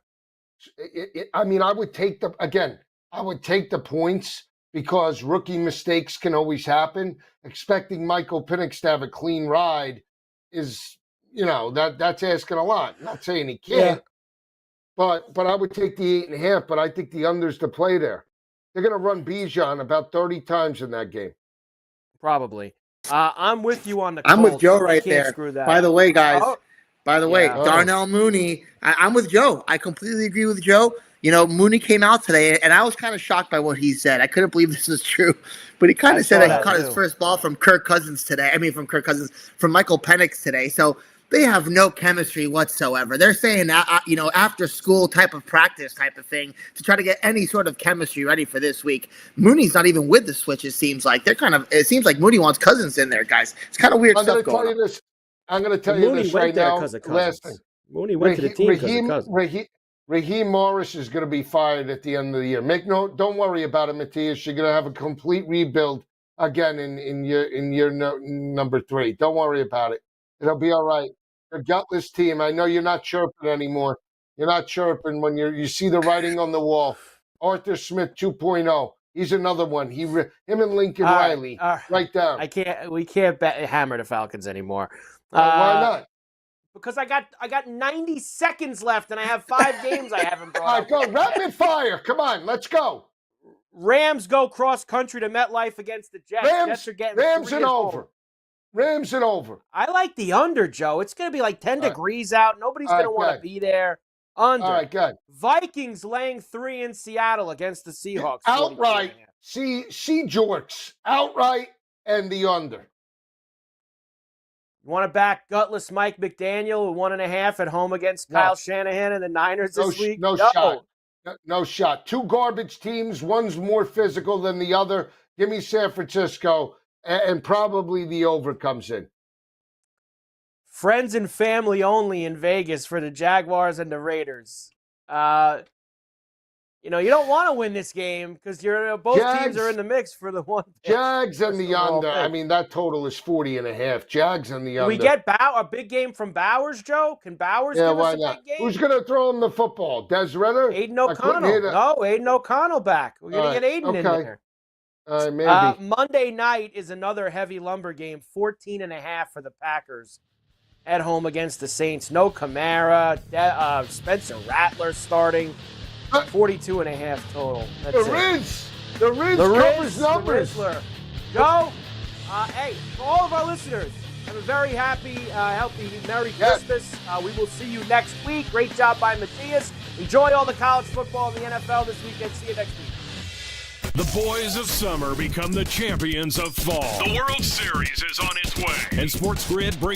I mean, I would take the points because rookie mistakes can always happen. Expecting Michael Penix to have a clean ride is, that's asking a lot. I'm not saying he can't, but I would take the 8.5, but I think the under's the play there. They're going to run Bijan about 30 times in that game.
Probably. I'm with you on the Colts.
I'm with Joe right there.
Screw that.
By the way, guys, Darnell Mooney, I'm with Joe. I completely agree with Joe. Mooney came out today, and I was kind of shocked by what he said. I couldn't believe this was true. But he kind of said that he caught his first ball from Kirk Cousins today. From Michael Penix today. So they have no chemistry whatsoever. They're saying, after school type of practice type of thing to try to get any sort of chemistry ready for this week. Mooney's not even with the switch, it seems like. It seems like Mooney wants Cousins in there, guys. It's kind of weird stuff going on.
I'm going to tell you this right now.
Last thing. Mooney went to the team because of Cousins.
Raheem Morris is going to be fired at the end of the year. Don't worry about it, Matthias. You're going to have a complete rebuild again in year number 3. Don't worry about it. It'll be all right. Your gutless team. I know you're not chirping anymore. You're not chirping when you see the writing on the wall. Arthur Smith 2.0. He's another one. Him and Lincoln Riley. Right down.
We can't hammer the Falcons anymore.
Why not?
Because I got 90 seconds left and I have 5 games I haven't brought up.
All right, go rapid fire. Come on, let's go.
Rams go cross country to MetLife against the Jets. Jets are getting
Rams and over. Rams and over.
I like the under, Joe. It's going to be like 10 degrees out. Nobody's going to want to be there. Under.
All right, good.
Vikings laying 3 in Seattle against the Seahawks.
Outright. See Jorts. Outright and the under.
You want to back gutless Mike McDaniel with 1.5 at home against Kyle Shanahan and the Niners this week?
No shot. No shot. 2 garbage teams. One's more physical than the other. Give me San Francisco. And probably the over comes in.
Friends and family only in Vegas for the Jaguars and the Raiders. You don't want to win this game because both teams are in the mix for the one.
Jags and the under. I mean, that total is 40.5. Jags and the under.
We get a big game from Bowers, Joe? Can Bowers give us a big game?
Who's going to throw him the football? Des Ridder?
Aiden O'Connell. No, Aiden O'Connell back. We're going to get Aiden in there.
Maybe.
Monday night is another heavy lumber game, 14.5 for the Packers at home against the Saints. No Kamara, Spencer Rattler starting, 42.5 total. That's
The Riz covers numbers.
Joe, hey, for all of our listeners, Have a very happy, healthy, Merry Christmas. We will see you next week. Great job by Matthias. Enjoy all the college football and the NFL this weekend. See you next week.
The boys of summer become the champions of fall.
The World Series is on its way.
And Sports Grid brings